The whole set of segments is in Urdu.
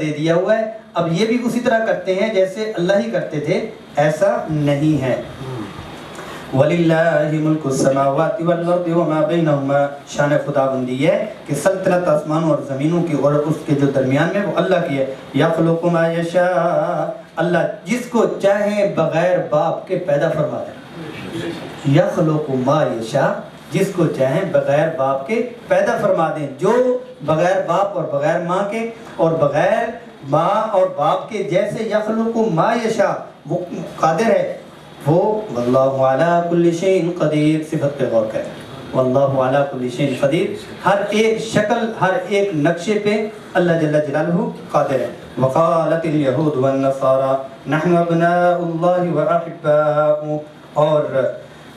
دے دیا ہوا ہے، اب یہ بھی اسی طرح کرتے ہیں جیسے اللہ ہی کرتے تھے، ایسا نہیں ہے۔ وَلِلَّهِ مُلْكُ السَّمَاوَاتِ وَالْأَرْضِ وَمَا بَيْنَهُمَا، شان خداوندی ہے کہ سلطنت آسمانوں اور زمینوں کی اور اس کے جو درمیان میں وہ اللہ کی ہے۔ يَخْلُقُ مَا يَشَاءُ، اللہ جس کو چاہے بغیر باپ کے پیدا فرما دیں۔ يَخْلُقُ مَا يَشَاءُ، جس کو چاہیں بغیر باپ کے پیدا فرما دیں۔ جو بغیر باپ اور بغیر ماں کے اور بغیر ماں اور باپ کے جیسے یخلق ما یشاء وہ قادر ہے، وہ واللہ علی کل شیء قدیر، صفت پہ غور کریں، واللہ علی کل شیء قدیر، ہر ایک شکل ہر ایک نقشے پہ اللہ جل جلالہ قادر ہے۔ وقالت الیہود والنصارى نحن ابناء اللہ واحباؤہ، اور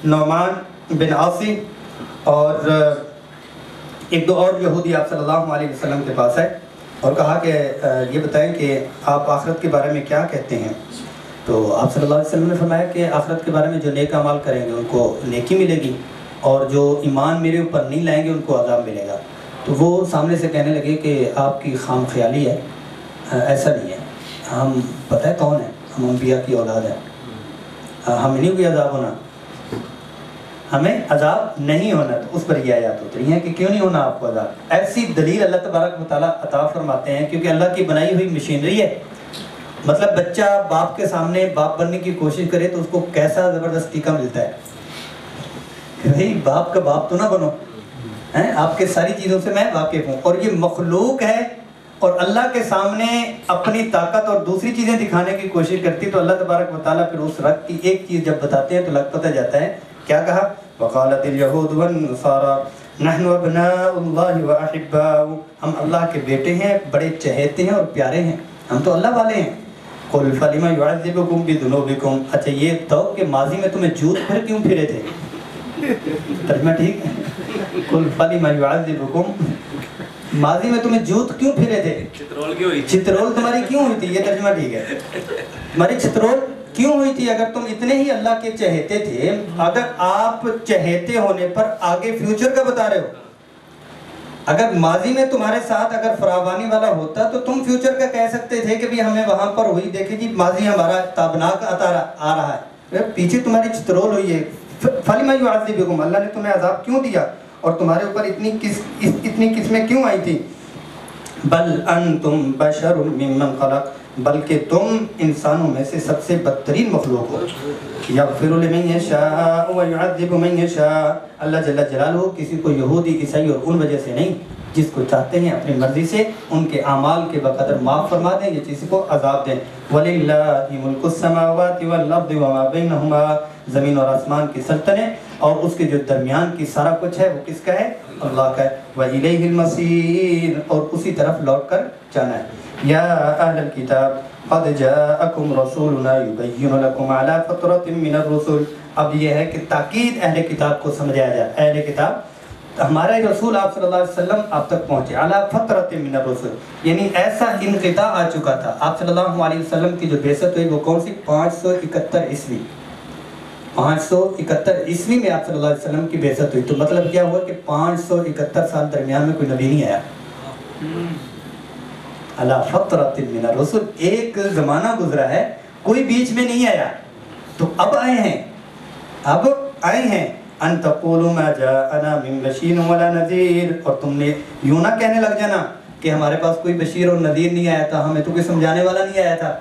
نعمان بن عاصم اور ایک دو اور یہودی آپ صلی اللہ علیہ وسلم کے پاس ہے اور کہا کہ یہ بتائیں کہ آپ آخرت کے بارے میں کیا کہتے ہیں؟ تو آپ صلی اللہ علیہ وسلم نے فرمایا کہ آخرت کے بارے میں جو نیک اعمال کریں گے ان کو نیکی ملے گی، اور جو ایمان میرے اوپر نہیں لائیں گے ان کو عذاب ملے گا۔ تو وہ سامنے سے کہنے لگے کہ آپ کی خام خیالی ہے، ایسا نہیں ہے، ہم پتہ ہے کون ہیں، ہم انبیاء کی اولاد ہیں، ہمیں نہیں کوئی عذاب ہونا، ہمیں عذاب نہیں ہونا۔ تو اس پر یہ آیات اتری ہیں کہ کیوں نہیں ہونا آپ کو عذاب۔ ایسی دلیل اللہ تبارک و تعالیٰ عطا فرماتے ہیں کیونکہ اللہ کی بنائی ہوئی مشینری ہے۔ مطلب بچہ باپ کے سامنے باپ بننے کی کوشش کرے تو اس کو کیسا زبردستی کا ملتا ہے کہ بھئی باپ کا باپ تو نہ بنو، آپ کے ساری چیزوں سے میں واقف ہوں، اور یہ مخلوق ہے اور اللہ کے سامنے اپنی طاقت اور دوسری چیزیں دکھانے کی کوشش کرتی، تو اللہ تبارک و تعالیٰ پھر اس رب کی ایک چیز جب بتاتے ہیں تو لگ پتہ جاتا ہے۔ کیا کہا؟ وقالت الیہود والنصارى نحن ابناء اللہ واحباؤہ، ہم اللہ کے بیٹے ہیں، بڑے چہیتے ہیں اور پیارے ہیں، ہم تو اللہ والے ہیں۔ قل فلم يعذبكم بذنوبكم، اچھا یہ تو کہ ماضی میں تمہیں جھوٹ پھر کیوں پھرے تھے؟ ترجمہ ٹھیک ہے؟ قل فلم يعذبكم، ماضی میں تمہیں جھوٹ کیوں پھرے تھے؟ چترول کیوں ہوئی؟ چترول تمہاری کیوں ہوئی تھی؟ یہ ترجمہ ٹھیک ہے، تمہاری چترول کیوں ہوئی تھی اگر تم اتنے ہی اللہ کے چہیتے تھے؟ اگر آپ چہیتے ہونے پر آگے فیوچر کا بتا رہے ہو، اگر ماضی میں تمہارے ساتھ اگر فراوانی والا ہوتا تو تم فیوچر کا کہہ سکتے تھے کہ بھی ہمیں وہاں پر ہوئی، دیکھیں جی ماضی ہمارا تابناک آ رہا ہے، پیچھے تمہاری چترول ہوئی ہے۔ فَلِمَ يُعَذِّبُكُمْ، اللہ نے تمہیں عذاب کیوں دیا اور تمہارے اوپر اتنی قسمیں کیوں آئی تھی؟ بل انتم بشر ممن خلق، بلکہ تم انسانوں میں سے سب سے بدترین مخلوق ہو۔ یغفر لمن یشاء ویعذب من یشاء، اللہ جل جلالہ کسی کو یہودی عیسائی اور ان وجہ سے نہیں، جس کو چاہتے ہیں اپنی مرضی سے ان کے اعمال کے بقدر معاف فرما دیں یا کسی کو عذاب دیں۔ وَلِلَّهِ مُلْكُ السَّمَاوَاتِ وَالْأَرْضِ وَمَا بَيْنَهُمَا، زمین اور آسمان کی سلطنت اور اس کے جو درمیان کی سارا کچھ ہے وہ کس کا ہے؟ اللہ کا ہے۔ وَإِلَيْهِ الْمَصِيرُ، اور اسی طرف لوٹ کر جانا ہے۔ یا اہل الکتاب قد جاءکم رسولنا یبین لکم علی فترۃ من الرسل، اب یہ ہے کہ تاکید اہل کتاب کو سمجھایا جائے۔ اہل کتاب ہمارا رسول آپ صلی اللہ علیہ وسلم آپ تک پہنچے، علی فترۃ من الرسل، یعنی ایسا انقطاع آ چکا تھا۔ آپ صلی اللہ علیہ وسلم کی جو بعثت ہوئی وہ کون سی؟ 571 عیسوی، 571 عیسوی میں آپ صلی اللہ علیہ وسلم کی بعثت ہوئی۔ تو مطلب کیا ہوا کہ 571 سال درمیان میں کوئی نبی نہیں آیا۔ اللہ فترۃ من الرسل، ایک زمانہ گزرا ہے، کوئی بیچ میں نہیں آیا، تو اب آئے ہیں، اب آئے ہیں۔ ان تقولوا ما جاءنا من بشیر ولا نذیر، اور تم نے یوں نہ کہنے لگ جانا کہ ہمارے پاس کوئی بشیر اور نذیر نہیں آیا تھا، ہمیں تو کوئی سمجھانے والا نہیں آیا تھا،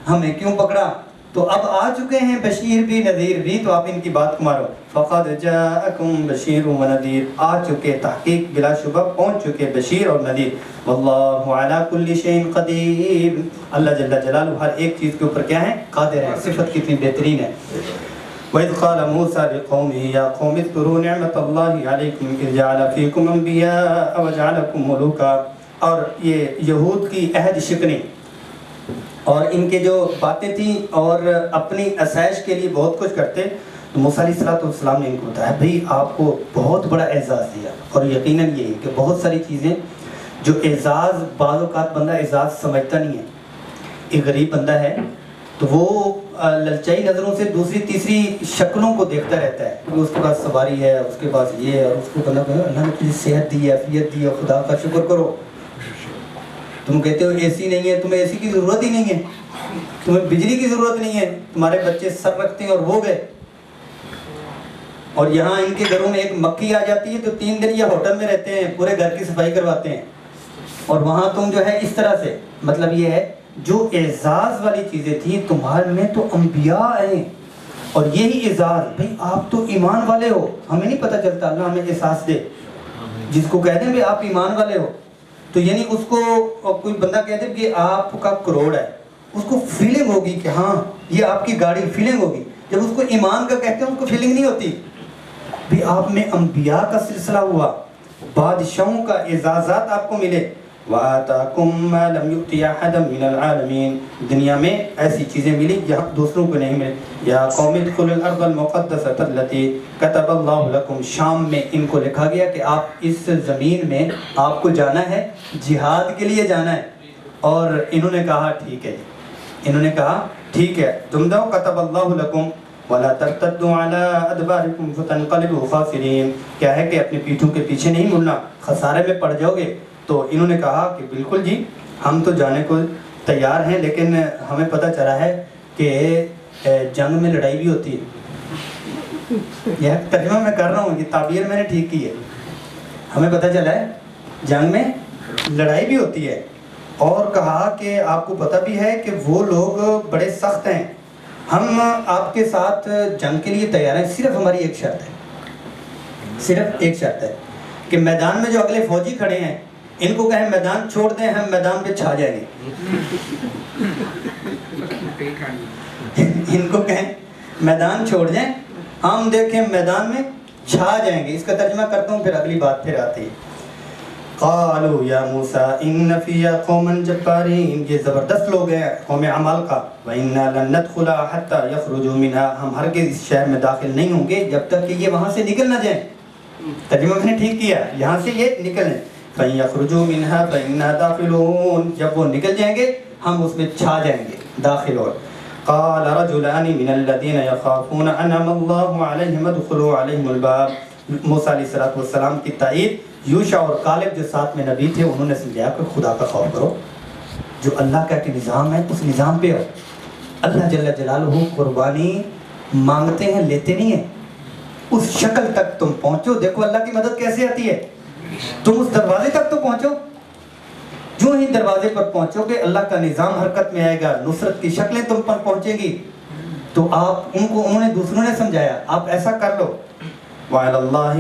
ہمیں کیوں پکڑا؟ تو اب آ چکے ہیں بشیر بھی نذیر بھی، تو آپ ان کی بات کو مارو۔ فقد جاءکم بشیر و نذیر، آ چکے، تحقیق بلا شبہ پہنچ چکے بشیر اور نذیر۔ واللہ علی کل شیء قدیر، اللہ جل جلالہ ہر ایک چیز کے اوپر کیا ہے؟ قادر ہے۔ صفت کتنی بہترین ہے۔ وَإِذْ قَالَ مُوسَىٰ لِقَوْمِهِ يَا قَوْمِ اذْكُرُوا نِعْمَةَ اللَّهِ عَلَيْكُمْ إِذْ جَعَلَ فِيكُمْ أَنْبِيَاءَ وَجَعَلَكُمْ مُلُوكًا، اور یہ یہود کی عہد شکنی اور ان کے جو باتیں تھیں اور اپنی آسائش کے لیے بہت کچھ کرتے، تو موسیٰ علیہ السلام نے ان کو بتایا بھئی آپ کو بہت بڑا اعزاز دیا، اور یقیناً یہ کہ بہت ساری چیزیں جو اعزاز، بعض اوقات بندہ اعزاز سمجھتا نہیں ہے، ایک غریب بندہ ہے تو وہ للچائی نظروں سے دوسری تیسری شکلوں کو دیکھتا رہتا ہے، اس کے پاس سواری ہے، اس کے پاس یہ ہے، اور اس کو بندہ کہے اللہ نے تجھے صحت دی ہے، عافیت دی ہے، خدا کا شکر کرو۔ تو تم کہتے ہو اے سی نہیں ہے، تمہیں اے سی کی ضرورت ہی نہیں ہے، تمہیں بجلی کی ضرورت نہیں ہے، تمہارے بچے سر رکھتے ہیں اور وہ گئے. اور یہاں ان کے گھروں میں ایک مکھی آ جاتی ہے تو 3 دن یہ ہوٹل میں رہتے ہیں، پورے گھر کی صفائی کرواتے ہیں. اور وہاں تم جو ہے اس طرح سے، مطلب یہ ہے جو اعزاز والی چیزیں تھیں تمہارے میں تو انبیاء ہیں، اور یہی اعزاز بھئی آپ تو ایمان والے ہو. ہمیں نہیں پتہ چلتا، اللہ ہمیں احساس دے. جس کو کہہ دیں بھئی آپ ایمان والے ہو، تو یعنی اس کو کوئی بندہ کہہ دے کہ آپ کا کروڑ ہے، اس کو فیلنگ ہوگی کہ ہاں یہ آپ کی گاڑی، فیلنگ ہوگی. جب اس کو ایمان کا کہتے ہیں اس کو فیلنگ نہیں ہوتی. بھی آپ میں انبیاء کا سلسلہ ہوا، بادشاہوں کا اعزازات آپ کو ملے. وَآتَاكُمْ مَا لَمْ يُؤْتِ أَحَدًا مِنَ الْعَالَمِينَ، دنیا میں ایسی چیزیں ملی جہاں دوسروں کو نہیں ملے. یا قوم ادخلوا الارض المقدسۃ التي كتب اللہ لکم، شام میں ان کو لکھا گیا کہ آپ اس زمین میں آپ کو جانا ہے، جہاد کے لیے جانا ہے. اور انہوں نے کہا ٹھیک ہے، انہوں نے کہا ٹھیک ہے تم جاؤ، كتب اللہ لکم وَلَا تَرْتَدُّوا عَلَىٰ أَدْبَارِكُمْ فَتَنْقَلِبُوا خَاسِرِينَ. کیا ہے کہ اپنے پیٹھوں کے پیچھے نہیں مڑنا، خسارے میں پڑ جاؤ گے. تو انہوں نے کہا کہ بالکل جی ہم تو جانے کو تیار ہیں، لیکن ہمیں پتہ چلا ہے کہ جنگ میں لڑائی بھی ہوتی ہے. یہ ترجمہ میں کر رہا ہوں، یہ تعبیر میں نے ٹھیک کی ہے. ہمیں پتہ چلا ہے جنگ میں لڑائی بھی ہوتی ہے. اور کہا کہ آپ کو پتہ بھی ہے کہ وہ لوگ بڑے سخت ہیں، ہم آپ کے ساتھ جنگ کے لیے تیار ہیں، صرف ہماری ایک شرط ہے، صرف ایک شرط ہے کہ میدان میں جو اگلے فوجی کھڑے ہیں ان کو کہیں میدان چھوڑ دیں، ہم میدان پہ چھا جائیں گے. ان کو کہیں میدان چھوڑ جائیں، ہم دیکھیں میدان میں چھا جائیں گے. اس کا ترجمہ کرتا ہوں، پھر اگلی بات پھر آتی ہے. قالوا یا موسیٰ ان فیہا قوما جبارین، یہ زبردست لوگ ہیں قوم عمالقہ. وَإِنَّا لَن نَدْخُلَهَا حَتَّى يَخْرُجُوا مِنْهَا، ہم ہرگز اس شہر میں داخل نہیں ہوں گے جب تک کہ یہ وہاں سے نکل نہ جائیں. ترجمہ میں نے ٹھیک کیا، یہاں سے یہ نکلیں. فَإِن يَخْرُجُوا مِنْهَا فَإِنَّا دَاخِلُونَ، جب وہ نکل جائیں گے ہم اس میں چھا جائیں گے، داخل ہو. قال رجلان من الذين يخافون انعم الله عليهم ادخلوا عليهم الباب. موسیٰ علیہ السلام کی تائید یوشع اور کالب جو ساتھ میں نبی تھے انہوں نے سمجھایا کہ خدا کا خوف کرو، جو اللہ کا کہ نظام ہے اس نظام پہ ہو. اللہ جل جلالہ قربانی مانگتے ہیں، لیتے نہیں ہیں. اس شکل تک تم پہنچو. دیکھو اللہ کی مدد کیسے آتی ہے، تم اس دروازے تک تو پہنچو. جو ہی دروازے پر پہنچو گے اللہ کا نظام حرکت میں آئے گا، نصرت کی شکلیں تم پر پہنچے گی. تو آپ انہوں نے دوسروں نے سمجھایا آپ ایسا کر لو. وَعَلَى اللَّهِ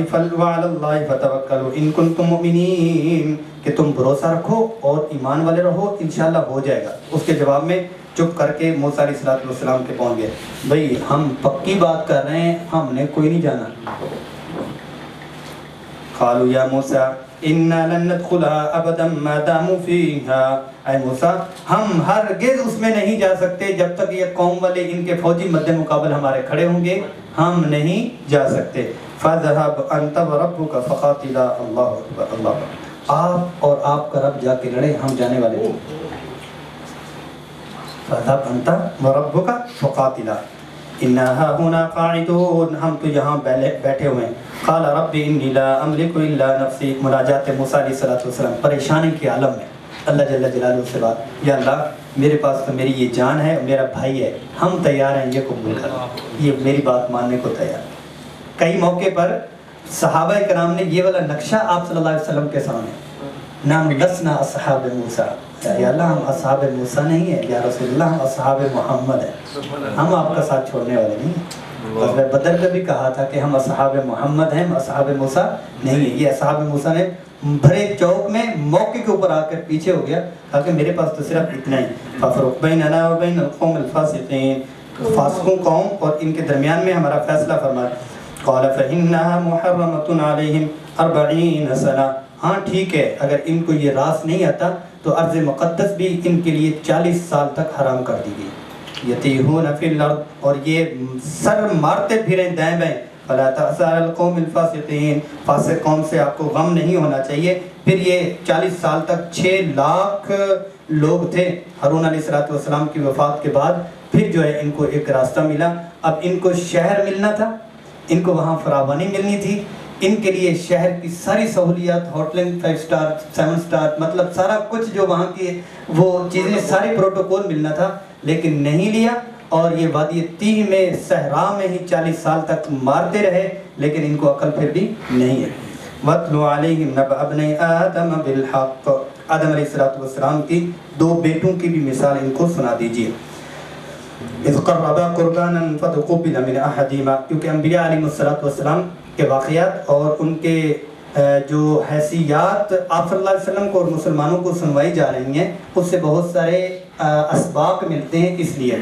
فَتَوَكَّلُوا إِن كُنتُم مُؤْمِنِينَ، کہ تم بھروسہ رکھو اور ایمان والے رہو، انشاءاللہ ہو جائے گا. اس کے جواب میں چپ کر کے موسیٰ علیہ السلام کے پہنچ گئے. بھئی ہم پکی بات کر رہے ہیں، ہم نے کوئی نہیں جانا. قالوا یا موسیٰ اِنَّا لَن نَدْخُلَهَا أَبَدًا مَا دَامُوا فِيهَا، اے موسیٰ ہم ہرگز اس میں نہیں جا سکتے جب تک یہ قوم والے ان کے فوجی مد مقابل ہمارے کھڑے ہوں گے، ہم نہیں جا سکتے. فَذْهَبْ أَنْتَ وَرَبُّكَ فَقَاتِلَا، اللہ اکبر اللہ اکبر، آپ اور آپ کا رب جا کے لڑے، ہم جانے والے ہیں. فَذْهَبْ أَنْتَ وَرَبُّكَ فَقَاتِلَا إِنَّا هَاهُنَا قَاعِدُونَ، ہم تو یہاں بیٹھے ہوئے ہیں. قال رب انی لا املک الا نفسی، مناجات موسیٰ علیہ السلام پریشانی کے عالم میں اللہ جل جلالہ سے بات، یا اللہ میرے پاس تو میری یہ جان ہے، میرا بھائی ہے، ہم تیار ہیں یہ قبول کرنا، یہ میری بات ماننے کو تیار. کئی موقع پر صحابہ کرام نے یہ والا نقشہ آپ صلی اللہ علیہ وسلم کے سامنے، نام لسنا اصحاب موسیٰ، یا اللہ ہم اصحاب موسیٰ نہیں ہیں، یا رسول اللہ ہم اصحاب محمد ہیں، ہم آپ کا ساتھ چھوڑنے والے نہیں ہیں. بدر میں بھی کہا تھا کہ ہم اصحاب محمد ہیں، ہم اصحاب موسیٰ نہیں ہیں. یہ اصحاب موسیٰ نے بھرے چوک میں موقع کے اوپر آ کر پیچھے ہو گیا، کہا کہ میرے پاس تو صرف اتنا ہی. فَفَرُقْ بَيْنَنَا وَبَيْنَ الْقَوْمِ الْفَاسِقِينَ، فاسقوں قوم اور ان کے درمیان میں ہمارا فیصلہ فرما. قَالَ فَإِنَّهَا مُحَرَّمَةٌ عَلَيْهِمْ 40 سنة، ہاں ٹھیک ہے اگر ان کو یہ راز نہیں آتا تو ارض مقدس بھی ان کے لیے 40 سال تک حرام کر دی گئی. یتیہون فی الارض، اور یہ سر مارتے پھریں دائیں بائیں. فلا تأسوا علی القوم الفاسقین، فاسق قوم سے آپ کو غم نہیں ہونا چاہیے. پھر یہ 40 سال تک 6 لاکھ لوگ تھے. ہارون علیہ السلام کی وفات کے بعد پھر جو ہے ان کو ایک راستہ ملا. اب ان کو شہر ملنا تھا، ان کو وہاں فراوانی ملنی تھی. ان کے لیے شہر کی ساری سہولیات، ہوٹلنگ 5 اسٹار 7 اسٹار، مطلب سارا کچھ جو وہاں کی وہ چیزیں سارے پروٹوکول ملنا تھا، لیکن نہیں لیا، اور یہ وادی تیہ میں صحرا میں ہی 40 سال تک مارتے رہے، لیکن ان کو عقل پھر بھی نہیں ہے۔ وَاتْلُ عَلَيْهِمْ نَبَأَ ابْنَيْ آدَمَ بِالْحَقِّ، آدم علیہ السلام کی 2 بیٹوں کی بھی مثال ان کو سنا دیجئے۔ اِذْ قَرَّبَا قُرْبَانًا فَتُقُبِّلَ مِنْ أَحَدِهِمَا، کیونکہ انبیاء علیہ السلام کے واقعات اور ان کے جو حیثیات آپ صلی اللہ علیہ وسلم کو اور مسلمانوں کو سنوائی جا رہی ہیں، اس سے بہت سارے اسباق ملتے ہیں، اس لیے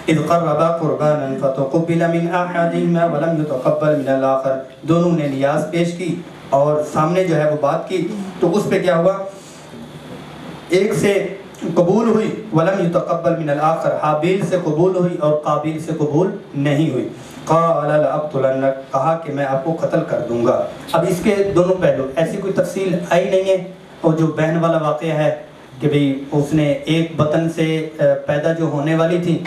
اِذْ قَرَّبَا قُرْبَانًا فَتُقُبِّلَ مِنْ أَحَدِهِمَا وَلَمْ يُتَقَبَّلْ مِنَ الْآخَرِ، دونوں نے نیاز پیش کی اور سامنے جو ہے وہ بات کی، تو اس پہ کیا ہوا، ایک سے قبول ہوئی، وَلَمْ يُتَقَبَّلْ مِنَ الْآخَرِ، حابیل سے قبول ہوئی اور قابیل سے قبول نہیں ہوئی۔ قَالَ لَأَقْتُلَنَّكَ، کہا کہ میں آپ کو قتل کر دوں گا۔ اب اس کے دونوں پہلو، ایسی کوئی تفصیل آئی نہیں ہے، اور جو بہن والا واقعہ ہے کہ بھئی اس نے ایک بطن سے پیدا جو ہونے والی تھی،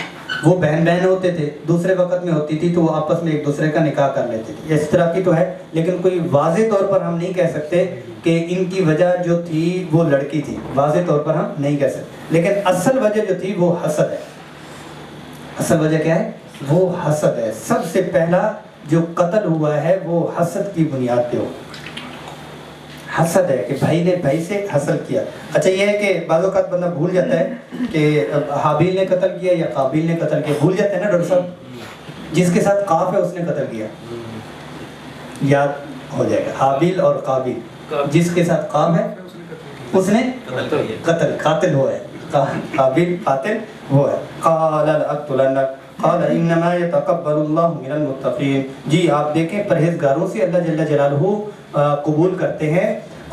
وہ بہن ہوتے تھے، دوسرے وقت میں ہوتی تھی تو وہ آپس میں ایک دوسرے کا نکاح کر لیتے تھے، اس طرح کی تو ہے، لیکن کوئی واضح طور پر ہم نہیں کہہ سکتے کہ ان کی وجہ جو تھی وہ لڑکی تھی، واضح طور پر ہم نہیں کہہ سکتے، لیکن اصل وجہ جو تھی وہ حسد ہے۔ اصل وجہ کیا ہے؟ وہ حسد ہے۔ سب سے پہلا جو قتل ہوا ہے وہ حسد کی بنیاد پہ ہو، حسد ہے کہ بھائی نے بھائی سے حسد کیا۔ اچھا یہ ہے کہ بعض اوقات بندہ بھول جاتا ہے کہ حابیل نے قتل کیا یا قابیل نے قتل کیا، بھول جاتے ہیں نا ڈاکٹر صاحب، جس کے ساتھ قاف ہے اس نے قتل کیا، یاد ہو جائے گا، حابیل اور قابیل، جس کے ساتھ قاف ہے اس نے قاتل ہوا ہے، قابیل قاتل ہوا ہے۔ قال لأقتلنک قال انما يتقبل الله من المتقین، جی آپ دیکھیں پرہیزگاروں سے اللہ جل جلالہ قبول کرتے ہیں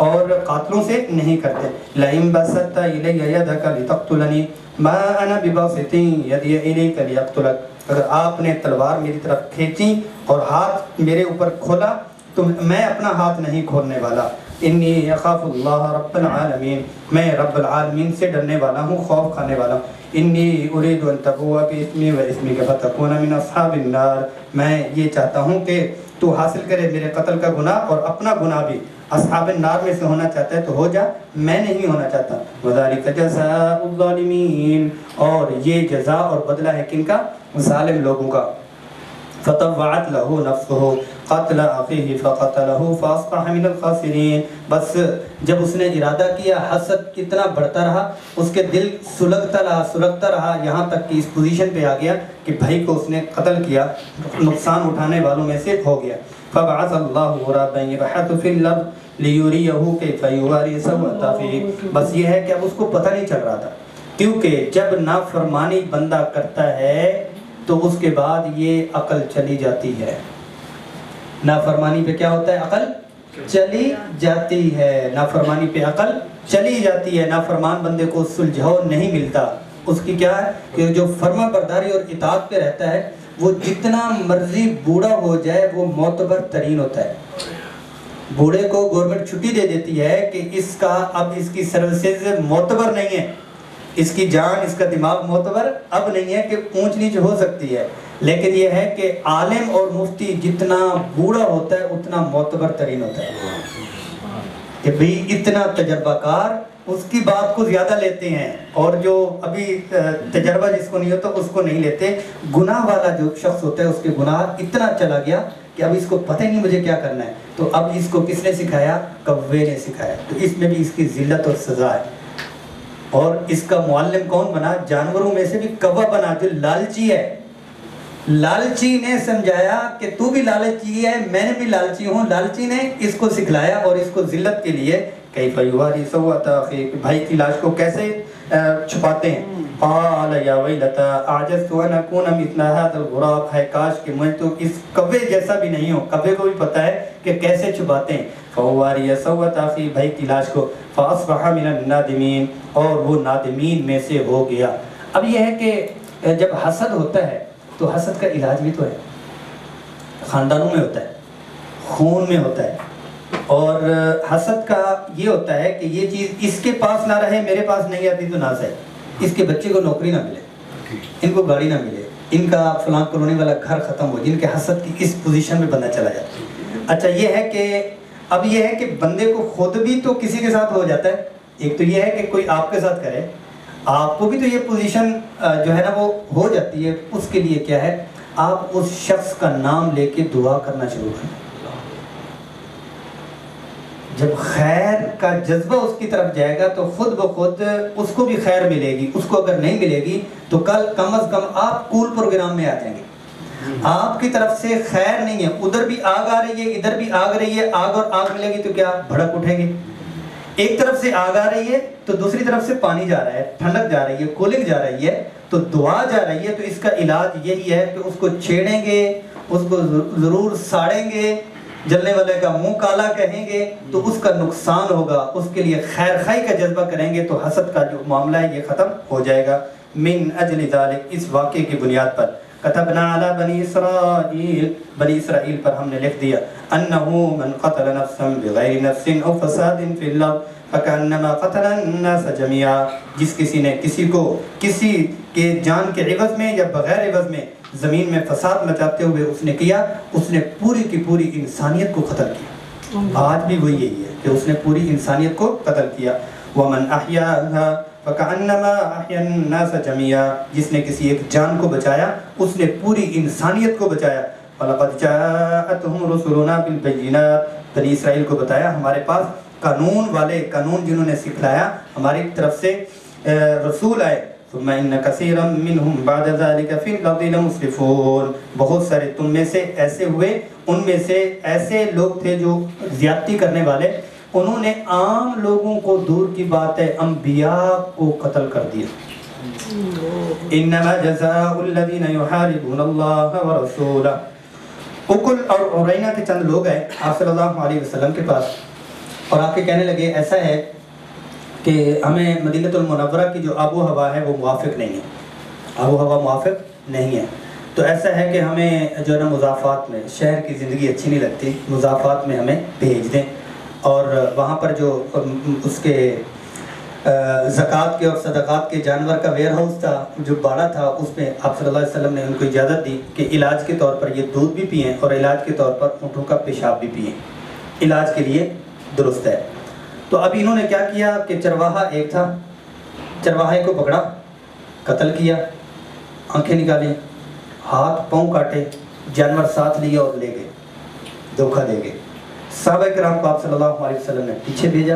اور قاتلوں سے نہیں کرتے۔ لئن بسطت الی یدک لتقتلنی ما انا بباسط یدی الیک لیقتلک، اگر آپ نے تلوار میری طرف کھینچی اور ہاتھ میرے اوپر کھولا تو میں اپنا ہاتھ نہیں کھولنے والا۔ انی اخاف اللہ رب العالمین، میں رب العالمین سے ڈرنے والا ہوں، خوف کھانے والا ہوں۔ انی اريد ان تبوء باسمی و اسمک فتکون من اصحاب النار، میں یہ چاہتا ہوں کہ تو حاصل کرے میرے قتل کا گناہ اور اپنا گناہ بھی اصحاب النار میں سے ہونا چاہتا ہے تو ہو جا، میں نہیں ہونا چاہتا۔ وذالک جزاء الظالمین، اور یہ جزا اور بدلہ ہے کن کا؟ ظالم لوگوں کا۔ فطوعت له نفسه قتل اخیہ فقتله فاصبح من الخاسرین، بس جب اس نے ارادہ کیا، حسد کتنا بڑھتا رہا، اس کے دل سلگتا رہا یہاں تک کہ اس پوزیشن پہ آ گیا کہ بھائی کو اس نے قتل کیا، نقصان اٹھانے والوں میں سے ہو گیا۔ فبعث اللہ غرابا یبحث فی الارض لیریہ کیف یواری سوءة اخیہ، بس یہ ہے کہ اب اس کو پتہ نہیں چل رہا تھا، کیونکہ جب نافرمانی بندہ کرتا ہے تو اس کے بعد یہ عقل چلی جاتی ہے۔ نافرمانی پہ کیا ہوتا ہے؟ عقل چلی جاتی ہے، نافرمانی پہ عقل چلی جاتی ہے۔ نافرمان بندے کو سلجھاؤ نہیں ملتا، اس کی کیا ہے کہ جو فرما برداری اور اطاعت پہ رہتا ہے وہ جتنا مرضی بوڑھا ہو جائے وہ معتبر ترین ہوتا ہے۔ بوڑھے کو گورنمنٹ چھٹی دے دیتی ہے کہ اس کا اب اس کی سروسز معتبر نہیں ہے، اس کی جان اس کا دماغ معتبر اب نہیں ہے کہ اونچ نیچ ہو سکتی ہے، لیکن یہ ہے کہ عالم اور مفتی جتنا بوڑھا ہوتا ہے اتنا معتبر ترین ہوتا ہے، کہ بھئی اتنا تجربہ کار اس کی بات کو زیادہ لیتے ہیں، اور جو ابھی تجربہ جس کو نہیں ہوتا اس کو نہیں لیتے۔ گناہ والا جو شخص ہوتا ہے اس کے گناہ اتنا چلا گیا کہ اب اس کو پتہ ہی نہیں مجھے کیا کرنا ہے، تو اب اس کو کس نے سکھایا؟ کوے نے سکھایا، تو اس میں بھی اس کی ذلت اور سزا ہے۔ اور اس کا معلم کون بنا؟ جانوروں میں سے بھی کوا بنا جو لالچی ہے۔ لالچی نے سمجھایا کہ تو بھی لالچی ہے، میں نے بھی لالچی ہوں، لالچی نے اس کو سکھلایا اور اس کو ذلت کے لیے کیف یواری سوءة اخیہ، بھائی کی لاش کو کیسے چھپاتے ہیں۔ قال یا ویلتا اعجزت ان اکون مثل هذا الغراب، ہے کاش کہ میں تو اس کوے جیسا بھی نہیں ہوں، کوے کو بھی پتہ ہے کہ کیسے چھپاتے ہیں۔ فواری سوءة اخیہ، بھائی کی لاش کو، فاصبح من النادمین، اور وہ نادمین میں سے ہو گیا۔ اب یہ ہے کہ جب حسد ہوتا ہے تو حسد کا علاج بھی تو ہے، خاندانوں میں ہوتا ہے، خون میں ہوتا ہے، اور حسد کا یہ ہوتا ہے کہ یہ چیز اس کے پاس نہ رہے، میرے پاس نہیں آتی تو ناز ہے، اس کے بچے کو نوکری نہ ملے، ان کو گاڑی نہ ملے، ان کا فلاں کالونی والا گھر ختم ہو، جن کے حسد کی اس پوزیشن میں بندہ چلا جاتا ہے۔ اچھا یہ ہے کہ اب یہ ہے کہ بندے کو خود بھی تو کسی کے ساتھ ہو جاتا ہے. ایک تو یہ ہے کہ کوئی آپ کے ساتھ کرے, آپ کو بھی تو یہ پوزیشن جو ہے نا وہ ہو جاتی ہے. اس کے لیے کیا ہے, آپ اس شخص کا نام لے کے دعا کرنا شروع کریں. جب خیر کا جذبہ اس کی طرف جائے گا تو خود بخود اس کو بھی خیر ملے گی. اس کو اگر نہیں ملے گی تو کل کم از کم آپ کول پروگرام میں آ جائیں گے. آپ کی طرف سے خیر نہیں ہے, ادھر بھی آگ آ رہی ہے, ادھر بھی آگ رہی ہے, آگ اور آگ ملے گی تو کیا بھڑک اٹھیں گے. ایک طرف سے آگ آ رہی ہے تو دوسری طرف سے پانی جا رہا ہے, ٹھنڈک جا رہی ہے, کولنگ جا رہی ہے, تو دعا جا رہی ہے. تو اس کا علاج یہی ہے کہ اس کو چھیڑیں گے, اس کو ضرور ساڑیں گے, جلنے والے کا منہ کالا کہیں گے تو اس کا نقصان ہوگا. اس کے لیے خیر خائی کا جذبہ کریں گے تو حسد کا جو معاملہ ہے یہ ختم ہو جائے گا. من اجل ذالک, اس واقعے کی بنیاد پر کتبنا علی بنی اسرائیل, بنی اسرائیل پر ہم نے لکھ دیا, انہو من قتل نفسا بغیر نفس او فساد فی الارض فکانما قتل الناس جميعا. جس کسی نے کسی کو کسی کے جان کے عوض میں یا بغیر عوض میں زمین میں فساد مچاتے ہوئے اس نے کیا, اس نے پوری کی پوری انسانیت کو قتل کیا. آج بھی وہی یہی ہے کہ اس نے پوری انسانیت کو قتل کیا. ومن احیاها فکانما احیا الناس جميعا, جس نے کسی ایک جان کو بچایا اس نے پوری انسانیت کو بچایا. وَلَقَدْ جَاءَتْهُمْ رُسُلُنَا بِالْبَيِّنَاتِ, بنی اسرائیل کو بتایا ہمارے پاس قانون والے, قانون جنہوں نے سکھلایا ہماری طرف سے رسول آئے. ثُمَّ إِنَّ كَثِيرًا مِّنْهُمْ بَعْدَ ذَلِكَ فِي الْأَرْضِ لَمُسْرِفُونَ, بہت سارے تم میں سے ایسے ہوئے, ان میں سے ایسے لوگ تھے جو زیادتی کرنے والے, انہوں نے عام لوگوں کو, دور کی بات ہے انبیاء کو قتل کر دیا. انما جزاء الذین یحاربون اللہ ورسولہ. اکل اور عرینہ کے چند لوگ آئے آپ صلی اللہ علیہ وسلم کے پاس اور آپ کے کہنے لگے ایسا ہے کہ ہمیں مدینہ المنورہ کی جو آب و ہوا ہے وہ موافق نہیں ہے, آب و ہوا موافق نہیں ہے, تو ایسا ہے کہ ہمیں جو ہے نا مضافات میں, شہر کی زندگی اچھی نہیں لگتی, مضافات میں ہمیں بھیج دیں. اور وہاں پر جو اس کے زکوٰۃ کے اور صدقات کے جانور کا ویئر ہاؤس تھا, جو باڑا تھا, اس میں آپ صلی اللہ علیہ وسلم نے ان کو اجازت دی کہ علاج کے طور پر یہ دودھ بھی پئیں اور علاج کے طور پر اونٹوں کا پیشاب بھی پئیں, علاج کے لیے درست ہے. تو اب انہوں نے کیا کیا کہ چرواہا ایک تھا, چرواہے کو پکڑا, قتل کیا, آنکھیں نکالیں, ہاتھ پاؤں کاٹے, جانور ساتھ لیے اور لے گئے, دھوکہ دے گئے. صحابہ کرام کو آپ صلی اللہ علیہ وسلم نے پیچھے بھیجا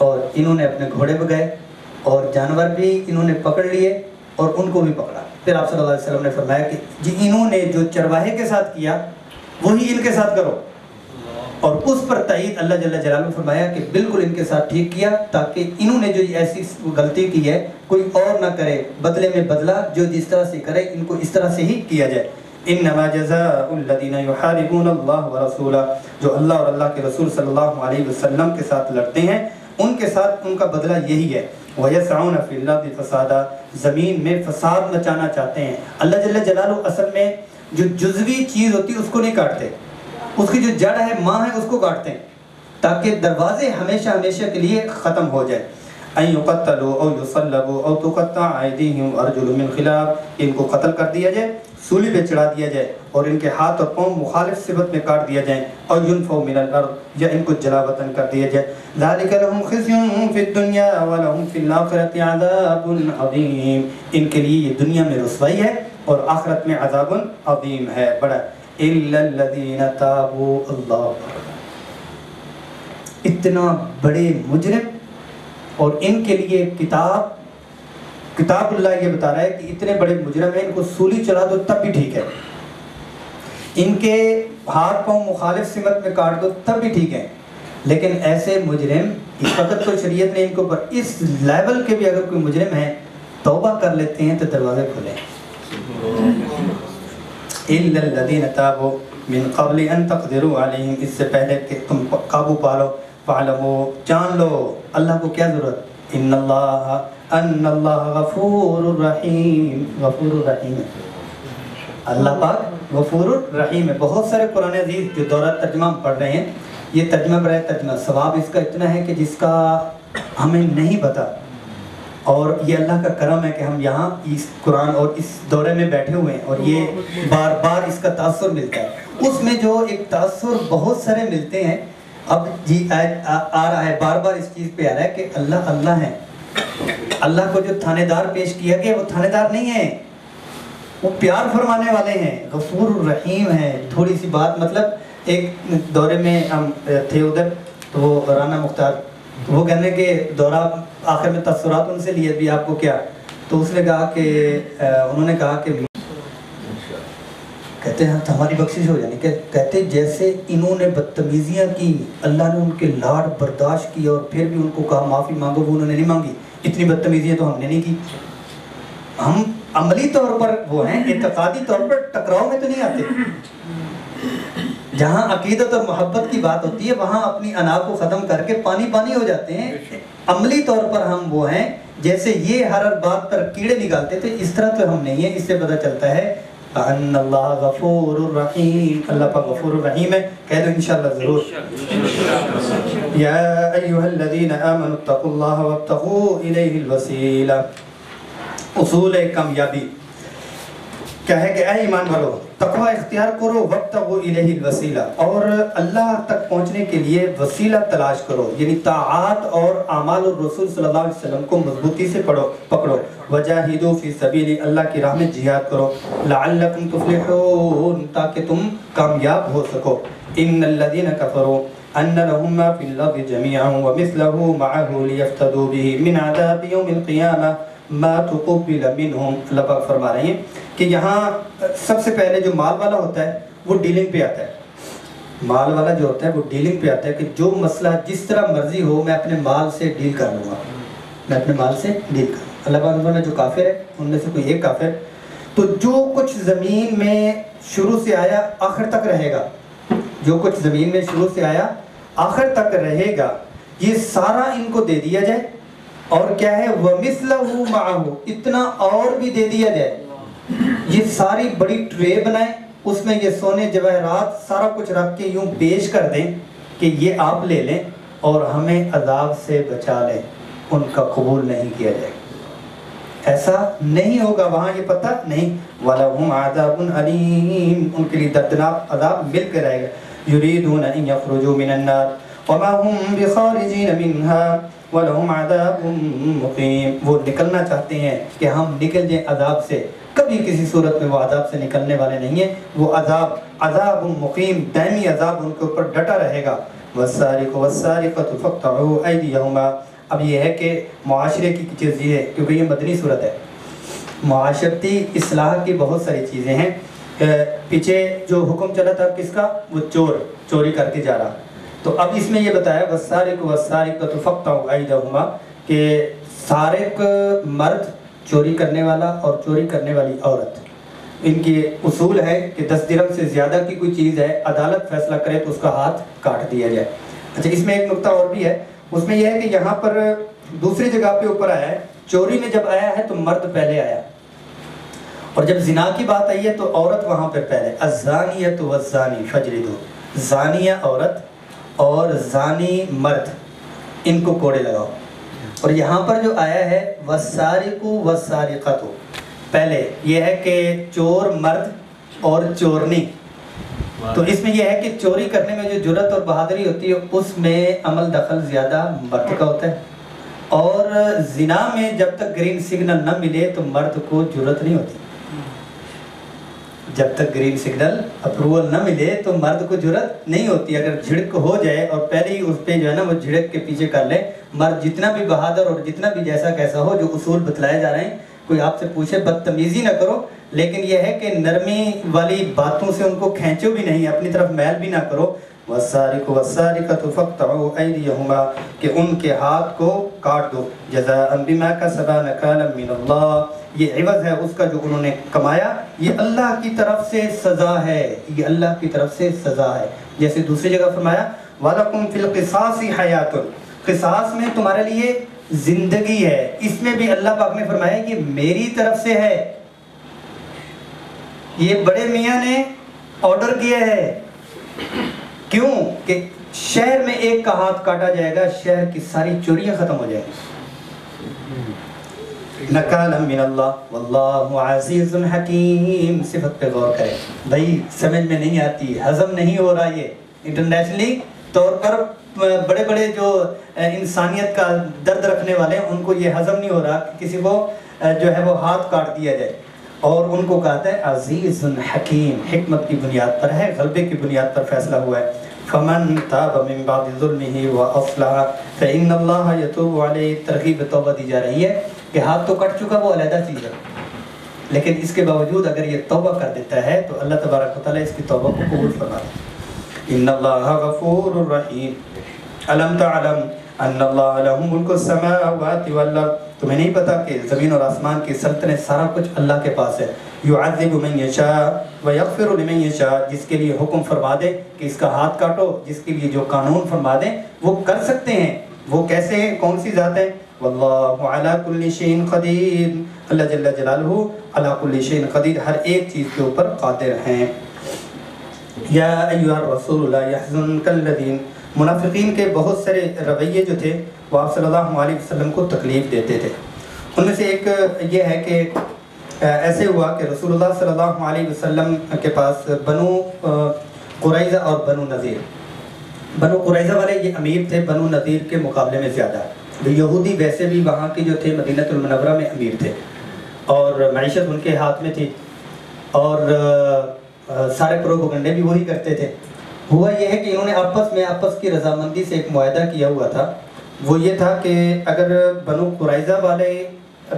اور انہوں نے اپنے گھوڑے بگائے اور جانور بھی انہوں نے پکڑ لیے اور ان کو بھی پکڑا. پھر آپ صلی اللہ علیہ وسلم نے فرمایا کہ جی انہوں نے جو چرواہے کے ساتھ کیا وہی ان کے ساتھ کرو, اور اس پر تائید اللہ جل جلالہ فرمایا کہ بالکل ان کے ساتھ ٹھیک کیا, تاکہ انہوں نے جو ایسی غلطی کی ہے کوئی اور نہ کرے, بدلے میں بدلہ جو جس طرح سے کرے ان کو اس طرح سے ہی کیا جائے. انما جزاء الذین یحاربون اللہ ورسولہ, جو اللہ اور اللہ کے رسول صلی اللہ علیہ وسلم کے ساتھ لڑتے ہیں ان کے ساتھ ان کا بدلہ یہی ہے. وَيَسْعُونَ فِي الْأَرْضِ فَسَادًا, زمین میں فساد مچانا چاہتے ہیں. اللہ جل جلالہ اصل میں جو جزوی چیز ہوتی ہے اس کو نہیں کاٹتے, اس کی جو جڑ ہے, ماں ہے, اس کو کاٹتے ہیں تاکہ دروازے ہمیشہ ہمیشہ کے لیے ختم ہو جائے. أَن يُقَتَّلُوا أَوْ يُصَلَّبُوا أَوْ تُقَطَّعَ أَيْدِيهِمْ وَأَرْجُلُهُم مِّنْ خِلَافٍ, ان کو قتل کر دیا جائے, سولی پہ چڑھا دیا جائے اور ان کے ہاتھ اور پاؤں مخالف صفت میں کاٹ دیا جائیں, اور يُنفَوْا مِنَ الْأَرْضِ, یا ان کو جلا وطن کر دیا جائے. ذَلِكَ لَهُمْ خِزْيٌ فِي الدُّنْيَا وَلَهُمْ فِي الْآخِرَةِ عَذَابٌ عَظِيمٌ, ان کے لیے یہ دنیا میں رسوائی ہے اور آخرت میں عذاب عظیم ہے بڑا. إِلَّا الَّذِينَ تَابُوا, اللہ, اتنا بڑے مجرم, اور ان کے لیے کتاب اللہ یہ بتا رہا ہے کہ اتنے بڑے مجرم ہیں, ان کو سولی چلا دو تب بھی ٹھیک ہے, ان کے ہاتھ پاؤں مخالف سمت میں کاٹ دو تب بھی ٹھیک ہے, لیکن ایسے مجرم اس وقت تو شریعت نے ان کو پر اس لیول کے بھی اگر کوئی مجرم ہے توبہ کر لیتے ہیں تو دروازے کھلے. إِلَّا الَّذِينَ تَابُوا مِن قَبْلِ أَن تَقْدِرُوا عَلَيْهِمْ, اس سے پہلے کہ تم قابو پالو. فَعْلَمُوا, جان لو, اللہ کو کیا ضرورت, ان اللہ غفور الرحیم, غفور الرحیم ہے, اللہ پاک غفور الرحیم ہے. بہت سارے قرآن عزیز جو دورہ ترجمہ پڑھ رہے ہیں, یہ ترجمہ برائے ترجمہ, ثواب اس کا اتنا ہے کہ جس کا ہمیں نہیں پتا, اور یہ اللہ کا کرم ہے کہ ہم یہاں اس قرآن اور اس دورے میں بیٹھے ہوئے ہیں، اور یہ بار بار اس کا تاثر ملتا ہے۔ اس میں جو ایک تاثر بہت سارے ملتے ہیں، اب جی آ رہا ہے، بار بار اس چیز پہ آ رہا ہے کہ اللہ اللہ ہے۔ اللہ کو جو تھانے دار پیش کیا گیا وہ تھانے دار نہیں ہے، وہ پیار فرمانے والے ہیں، غفور الرحیم ہیں۔ تھوڑی سی بات، مطلب ایک دورے میں ہم تھے ادھر، تو وہ رانا مختار، تو وہ کہنے کہ دورہ آخر میں تاثرات ان سے لیے بھی آپ کو کیا، تو اس نے کہا کہ انہوں نے کہا کہ کہتے ہیں ہماری بخشش ہو جانی، کہتے جیسے انہوں نے بدتمیزیاں کی، اللہ نے ان کے لاڑ برداشت کی اور پھر بھی ان کو کہا معافی مانگو، وہ انہوں نے نہیں مانگی۔ اتنی بدتمیزیاں تو ہم نے نہیں کی۔ ہم عملی طور پر وہ ہیں، اعتقادی طور پر ٹکراؤ میں تو نہیں آتے۔ جہاں عقیدت اور محبت کی بات ہوتی ہے وہاں اپنی انا کو ختم کر کے پانی پانی ہو جاتے ہیں۔ عملی طور پر ہم وہ ہیں جیسے یہ ہر بات پر کیڑے نکالتے تھے، اس طرح تو ہم نہیں ہیں۔ اس سے پتہ چلتا ہے ان اللہ غفور الرحیم، اللہ پاک غفور الرحیم ہے۔ کہہ دو انشاءاللہ ضرور۔ یا ایھا الذین آمنوا اتقوا اللہ وابتغوا الیہ الوسیلہ۔ اصول کامیابی کیا ہے کہ اے ایمان والو، تقوی اختیار کرو، وابتغوا الیہ الوسیلہ، اور اللہ تک پہنچنے کے لیے وسیلہ تلاش کرو، یعنی طاعات اور اعمال الرسول صلی اللہ علیہ وسلم کو مضبوطی سے پکڑو۔ وجاہدوا فی سبیل، اللہ کی راہ میں جہاد کرو، لعلکم تفلحون، تاکہ تم کامیاب ہو سکو۔ ان الذین کفروا ان لهم ما فی الارض جميعا ومثله معه لیفتدوا به من عذاب یوم القیامہ ما تقبل منهم۔ اللہ پاک فرما رہے ہیں کہ یہاں سب سے پہلے جو مال والا ہوتا ہے وہ ڈیلنگ پہ آتا ہے۔ مال والا جو ہوتا ہے وہ ڈیلنگ پہ آتا ہے کہ جو مسئلہ جس طرح مرضی ہو میں اپنے مال سے ڈیل کر لوں گا، میں اپنے مال سے ڈیل کر لوں۔ اللہ پاک فرماتا ہے جو کافر ہے ان میں سے کوئی ایک کافر، تو جو کچھ زمین میں شروع سے آیا آخر تک رہے گا، جو کچھ زمین میں شروع سے آیا آخر تک رہے گا، یہ سارا ان کو دے دیا جائے، اور کیا ہے وَمِثْلَهُ مَعَهُ، اتنا اور بھی دے دیا جائے، یہ ساری بڑی ٹرے بنائیں، اس میں یہ سونے جواہرات سارا کچھ رکھ کے یوں پیش کر دیں کہ یہ آپ لے لیں اور ہمیں عذاب سے بچا لیں، ان کا قبول نہیں کیا جائے گا۔ ایسا نہیں ہوگا، وہاں یہ پتہ نہیں۔ وَلَهُمْ عَذَابٌ عَلِيمٌ، ان کے لیے دردناک عذاب مل کے رہے گا۔ يُرِيدُونَ أَن يَخْرُجُوا مِنَ النَّارِ وَمَا هُمْ بِخَارِجِينَ مِنْهَا وَلَهُمْ عَذَابٌ مُقِيمٌ، وہ نکلنا چاہتے ہیں کہ ہم نکل جائیں عذاب سے، کبھی کسی صورت میں وہ عذاب سے نکلنے والے نہیں ہیں۔ وہ عذاب مقیم، دائمی عذاب ان کے اوپر ڈٹا رہے گا۔ وَالسَّارِقُ وَالسَّارِقَةُ فَاقْطَعُوا أَيْدِيَهُمَا، اب یہ ہے کہ معاشرے کی چیز یہ ہے، کیونکہ یہ مدنی صورت ہے، معاشرتی اصلاح کی بہت ساری چیزیں ہیں۔ پیچھے جو حکم چلا تھا کس کا، وہ چوری کر کے جا رہا، تو اب اس میں یہ بتایا وَالسَّارِقُ وَالسَّارِقَةُ فَاقْطَعُوا أَيْدِيَهُمَا کہ سارق مرد، چوری کرنے والا اور چوری کرنے والی عورت، ان کی اصول ہے کہ 10 درہم سے زیادہ کی کوئی چیز ہے، عدالت فیصلہ کرے تو اس کا ہاتھ کاٹ دیا جائے۔ اچھا، اس میں ایک نقطہ اور بھی ہے، اس میں یہ ہے کہ یہاں پر دوسری جگہ پہ اوپر آیا ہے، چوری میں جب آیا ہے تو مرد پہلے آیا، اور جب زنا کی بات آئی ہے تو عورت وہاں پہ پہلے۔ الزانیۃ والزانی فجلدوا، زانیہ عورت اور زانی مرد، ان کو کوڑے لگاؤ۔ اور یہاں پر جو آیا ہے والسارق والسارقۃ، پہلے یہ ہے کہ چور مرد اور چورنی، تو اس میں یہ ہے کہ چوری کرنے میں جو جرأت اور بہادری ہوتی ہے اس میں عمل دخل زیادہ مرد کا ہوتا ہے، اور زنا میں جب تک گرین سگنل نہ ملے تو مرد کو جرأت نہیں ہوتی، جب تک گرین سگنل اپروول نہ ملے تو مرد کو جرأت نہیں ہوتی۔ اگر جھڑک ہو جائے اور پہلے ہی اس پہ جو ہے نا وہ جھڑک کے پیچھے کر لے، مرد جتنا بھی بہادر اور جتنا بھی جیسا کیسا ہو، جو اصول بتلائے جا رہے ہیں، کوئی آپ سے پوچھے بدتمیزی نہ کرو، لیکن یہ ہے کہ نرمی والی باتوں سے ان کو کھینچو بھی نہیں، اپنی طرف میل بھی نہ کرو۔ وَالسَّارِقُ وَالسَّارِقَةُ فَاقْطَعُوا أَيْدِيَهُمَا، کہ ان کے ہاتھ کو کاٹ دو، جَزَاءً بِمَا كَسَبَا نَكَالًا مِّنَ اللَّهِ، یہ عوض ہے اس کا جو انہوں نے کمایا، یہ اللہ کی طرف سے سزا ہے، یہ اللہ کی طرف سے سزا ہے۔ جیسے دوسری جگہ فرمایا وَلَكُمْ فِي الْقِصَاصِ حَيَاتٌ، قصاص میں تمہارے لیے زندگی ہے، اس میں بھی اللہ پاک نے فرمایا کہ میری طرف سے ہے، یہ بڑے میاں نے آرڈر کیا ہے۔ کیوں کہ شہر میں ایک کا ہاتھ کاٹا جائے گا، شہر کی ساری چوریاں ختم ہو جائیں گی۔ نکالا من اللہ واللہ عزیز حکیم. صفت پہ غور کریں بھائی، سمجھ میں نہیں آتی، ہضم نہیں ہو رہا. یہ انٹرنیشنلی طور پر بڑے بڑے جو انسانیت کا درد رکھنے والے ہیں ان کو یہ ہضم نہیں ہو رہا کہ کسی کو جو ہے وہ ہاتھ کاٹ دیا جائے، اور ان کو کہتا ہے عزیز حکیم، حکمت کی بنیاد پر ہے، غلبے کی بنیاد پر فیصلہ ہوا ہے. فمن تاب من بعد ظلمه واصلح فان اللہ یتوب علیہ. ترغیب توبہ دی جا رہی ہے کہ ہاتھ تو کٹ چکا، وہ علیحدہ چیز ہے، لیکن اس کے باوجود اگر یہ توبہ کر دیتا ہے تو اللہ تبارک و تعالیٰ اس کی توبہ کو قبول فرماتا ہے. ان اللہ غفور رحیم. الم تعلم ان اللہ لہ ملک السماوات والارض. تمہیں نہیں پتا کہ زمین اور آسمان کی سلطنت سارا کچھ اللہ کے پاس ہے. یعذب من یشاء ویغفر لمن یشاء. جس کے لیے حکم فرما دے کہ اس کا ہاتھ کاٹو، جس کے لیے جو قانون فرما دے وہ کر سکتے ہیں. وہ کیسے ہیں، کون سی ذات ہے؟ واللہ علی کل شیء قدیر. اللہ جل جلالہ علی کل شیء قدیر، ہر ایک چیز کے اوپر قادر ہیں. یا ایھا الرسول لا یحزنک الذین. منافقین کے بہت سارے رویے جو تھے وہ آپ صلی اللہ علیہ وسلم کو تکلیف دیتے تھے. ان میں سے ایک یہ ہے کہ ایسے ہوا کہ رسول اللہ صلی اللہ علیہ وسلم کے پاس بنو قریظہ اور بنو نذیر. بنو قریظہ والے یہ امیر تھے بنو نذیر کے مقابلے میں زیادہ. یہودی ویسے بھی وہاں کے جو تھے مدینہ المنورہ میں امیر تھے اور معیشت ان کے ہاتھ میں تھی، اور سارے پروپیگنڈے بھی وہی کرتے تھے. ہوا یہ ہے کہ انہوں نے آپس کی رضامندی سے ایک معاہدہ کیا ہوا تھا. وہ یہ تھا کہ اگر بنو قریظہ والے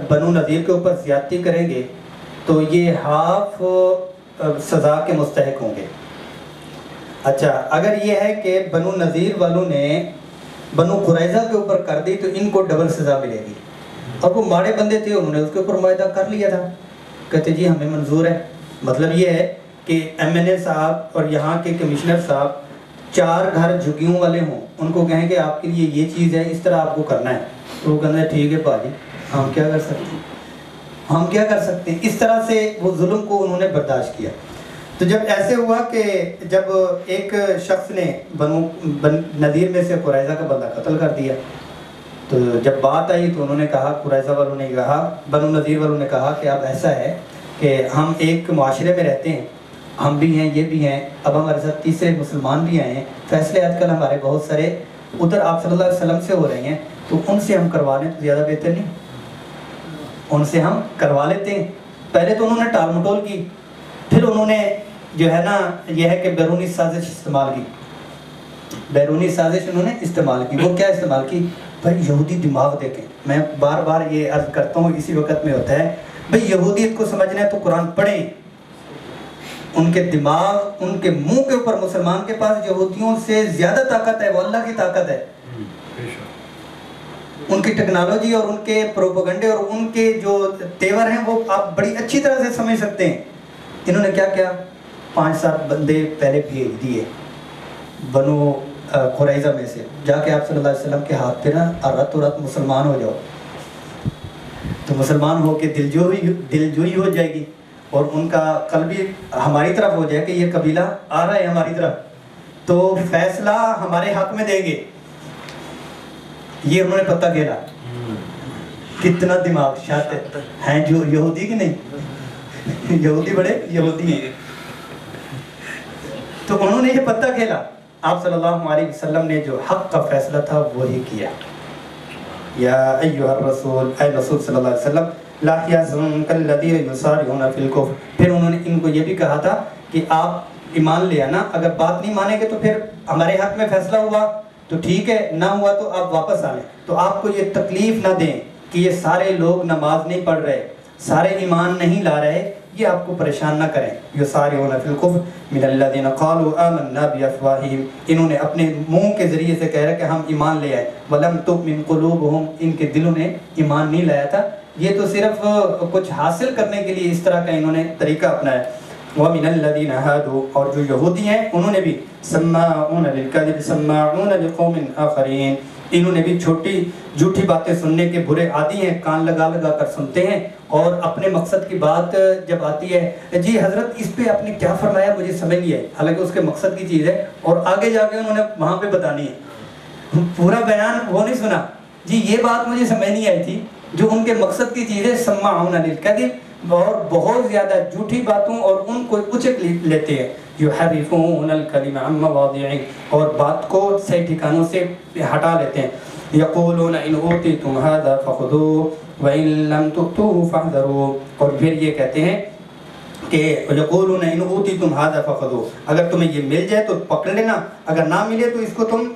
بنو نذیر کے اوپر زیادتی کریں گے تو یہ ہاف سزا کے مستحق ہوں گے. اچھا، اگر یہ ہے کہ بنو نذیر والوں نے بنو قریظہ کے اوپر کر دی تو ان کو ڈبل سزا ملے گی. اور وہ ماڑے بندے تھے، انہوں نے اس کے اوپر معاہدہ کر لیا تھا. کہتے جی ہمیں منظور ہے. مطلب یہ ہے کہ ایم این اے صاحب اور یہاں کے کمشنر صاحب 4 گھر جھگیوں والے ہوں، ان کو کہیں کہ آپ کے لیے یہ چیز ہے، اس طرح آپ کو کرنا ہے، تو وہ کہنا ہے ٹھیک ہے باجی، ہم کیا کر سکتے ہیں. اس طرح سے وہ ظلم کو انہوں نے برداشت کیا. تو جب ایسے ہوا کہ جب ایک شخص نے بنو نذیر میں سے قریظہ کا بندہ قتل کر دیا، تو جب بات آئی تو انہوں نے کہا، قریظہ والوں نے کہا، بنو نذیر والوں نے کہا کہ اب ایسا ہے کہ ہم ایک معاشرے میں رہتے ہیں، ہم بھی ہیں، یہ بھی ہیں، اب ہمارے ساتھ تیسرے مسلمان بھی آئے ہیں، فیصلے آج کل ہمارے بہت سارے ادھر آپ صلی اللہ علیہ وسلم سے ہو رہے ہیں، تو ان سے ہم کروا لیں تو زیادہ بہتر نہیں؟ ان سے ہم کروا لیتے ہیں. پہلے تو انہوں نے ٹال مٹول کی، پھر انہوں نے جو ہے نا یہ ہے کہ بیرونی سازش استعمال کی. بیرونی سازش انہوں نے استعمال کی. وہ کیا استعمال کی؟ بھائی یہودی دماغ دیکھیں. میں بار بار یہ عرض کرتا ہوں، اسی وقت میں ہوتا ہے، بھائی یہودیت کو سمجھنا ہے تو قرآن پڑھیں. ان کے دماغ، ان کے منہ کے اوپر مسلمان کے پاس یہودیوں سے زیادہ طاقت ہے. وہ اللہ کی طاقت ہے. ان کی ٹیکنالوجی اور ان کے پروپیگنڈے اور ان کے جو تیور ہیں وہ آپ بڑی اچھی طرح سے سمجھ سکتے ہیں. انہوں نے کیا کیا؟ 5-7 بندے پہلے بھیج دیے بنو قریظہ میں سے، جا کے آپ صلی اللہ علیہ وسلم کے ہاتھ پہ نا راتوں رات مسلمان ہو جاؤ. تو مسلمان ہو کے دلجوئی ہو جائے گی اور ان کا قلب بھی ہماری طرف ہو جائے کہ یہ قبیلہ آ رہا ہے ہماری طرف، تو فیصلہ ہمارے حق میں دیں گے. یہ انہوں نے پتہ کھیلا. کتنا دماغ شاطر ہیں جو یہودی کی نہیں، یہودی بڑے یہودی ہیں. تو انہوں نے یہ پتہ کھیلا. آپ صلی اللہ علیہ وسلم نے جو حق کا فیصلہ تھا وہی کیا. یا ایھا الرسول، اے رسول صلی اللہ علیہ وسلم، لا یحزنک الذین یسارعون فی الکفر. پھر انہوں نے ان کو یہ بھی کہا تھا کہ آپ ایمان لے آنا، اگر بات نہیں مانیں گے تو پھر ہمارے حق میں فیصلہ ہوا تو ٹھیک ہے، نہ ہوا تو آپ واپس آ لیں. تو آپ کو یہ تکلیف نہ دیں کہ یہ سارے لوگ نماز نہیں پڑھ رہے، سارے ایمان نہیں لا رہے، یہ آپ کو پریشان نہ کریں. یسارعون فی الکفر من الذین قالوا آمنا بافواہہم. انہوں نے اپنے منہ کے ذریعے سے کہہ رہے کہ ہم ایمان لے آئے. ولم تؤمن قلوبہم، ان کے دلوں نے ایمان نہیں لایا تھا. یہ تو صرف کچھ حاصل کرنے کے لیے اس طرح کا انہوں نے طریقہ اپنایا. وَمِنَ الَّذِينَ هَادُوا، اور جو یہودی ہیں انہوں نے بھی سَمَّاعُونَ لِلْكَذِبِ سَمَّاعُونَ لِقَوْمٍ آخَرِينَ، انہوں نے بھی جھوٹی باتیں سننے کے برے عادی ہیں، کان لگا لگا کر سنتے ہیں، اور اپنے مقصد کی بات جب آتی ہے، جی حضرت اس پہ آپ نے کیا فرمایا مجھے سمجھ نہیں آئی، حالانکہ اس کے مقصد کی چیز ہے اور آگے جا کے انہوں نے وہاں پہ بتانی ہے. پورا بیان وہ نہیں سنا، جی یہ بات مجھے سمجھ نہیں آئی تھی، جو ان کے مقصد کی چیزیں سماعون للکذب، اور بہت زیادہ جھوٹی باتوں اور ان کو اچک لیتے ہیں، یحرفون الکلم عن مواضعہ، اور بات کو صحیح ٹھکانوں سے ہٹا لیتے ہیں، یقولون ان اوتیتم ھذا فخذوہ وان لم تؤتوہ فاحذروا، اور پھر یہ کہتے ہیں کہ یقولون ان اوتیتم ھذا فخذوہ، اگر تمہیں یہ مل جائے تو پکڑ لینا، اگر نہ ملے تو اس کو تم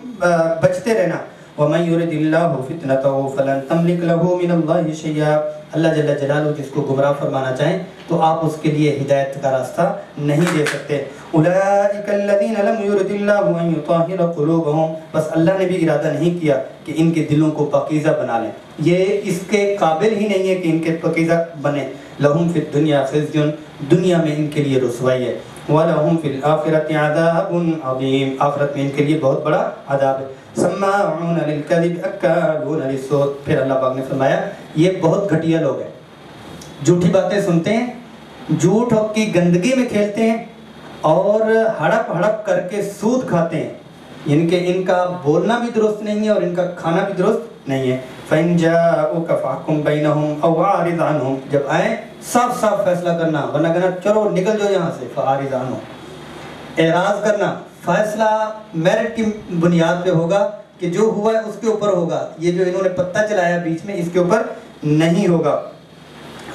بچتے رہنا، وَمَن يُرِدِ اللَّهُ فِتْنَتَهُ فَلَن تَمْلِكَ لَهُ مِنَ اللَّهِ شَيْئًا، اللہ جل جلالہ جس کو گمراہ فرمانا چاہیں تو آپ اس کے لیے ہدایت کا راستہ نہیں دے سکتے۔ أُولَٰئِكَ الَّذِينَ لَمْ يُرِدِ اللَّهُ أَن يُطَهِّرَ قُلُوبَهُم، بس اللہ نے بھی ارادہ نہیں کیا کہ ان کے دلوں کو پاکیزہ بنا لیں، یہ اس کے قابل ہی نہیں ہے کہ ان کے پاکیزہ بنے۔ لَهُمْ فِي الدُّنْيَا خِزْيٌ، دنیا میں ان کے لیے رسوائی ہے، وَلَهُمْ فِي الْآخِرَةِ عَذَابٌ عَظِيمٌ، آخرت میں ان کے لیے بہت بڑا عذاب ہے۔ سماعون للکذب اکالون للسحت، پھر اللہ پاک نے فرمایا یہ بہت گھٹیا لوگ ہیں، جھوٹی باتیں سنتے ہیں، جھوٹ کی گندگی میں کھیلتے ہیں، اور ہڑپ ہڑپ کر کے سود کھاتے ہیں، یعنی کہ ان کا بولنا بھی درست نہیں ہے اور ان کا کھانا بھی درست نہیں ہے۔ فَإِن جَاءُوكَ فَاحْكُم بَيْنَهُمْ أَوْ أَعْرِضْ عَنْهُمْ، جب آئیں صاف صاف فیصلہ کرنا، ورنہ کہنا چلو نکل جاؤ یہاں سے، فَأَعْرِضْ عَنْهُمْ، اعراض کرنا، فیصلہ میرٹ کی بنیاد پہ ہوگا کہ جو ہوا ہے اس کے اوپر ہوگا، یہ جو انہوں نے پتہ چلایا بیچ میں اس کے اوپر نہیں ہوگا۔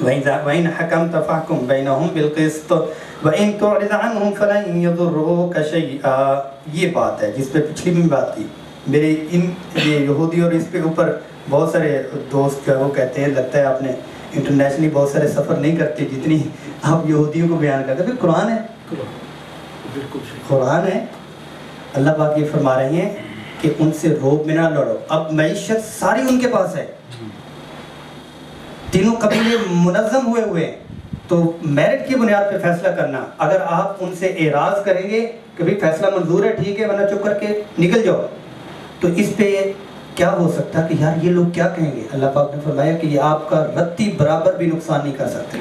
وَإِنْ حَكَمْتَ فَاحْكُم بَيْنَهُمْ بِالْقِسْطِ وَإِنْ تُعْرِضْ عَنْهُمْ فَلَن يَضُرُّوكَ شَيْئًا، یہ بات ہے جس پہ پچھلی بھی بات تھی میرے یہ یہودی، اور اس کے اوپر بہت سارے دوست جو ہے وہ کہتے ہیں لگتا ہے آپ نے انٹرنیشنلی بہت سارے سفر نہیں کرتے جتنی آپ یہودیوں کو بیان کرتے ہیں، قرآن ہے، قرآن ہے، اللہ پاک یہ فرما رہے ہیں کہ ان سے روب میں نہ لڑو۔ اب معیشت ساری ان کے پاس ہے، تینوں قبیلے منظم ہوئے ہیں، تو میرٹ کی بنیاد پہ فیصلہ کرنا، اگر آپ ان سے اعراض کریں گے کہ بھئی فیصلہ منظور ہے ٹھیک ہے ورنہ چپ کر کے نکل جاؤ، تو اس پہ کیا ہو سکتا کہ یار یہ لوگ کیا کہیں گے؟ اللہ پاک نے فرمایا کہ یہ آپ کا رتی برابر بھی نقصان نہیں کر سکتے۔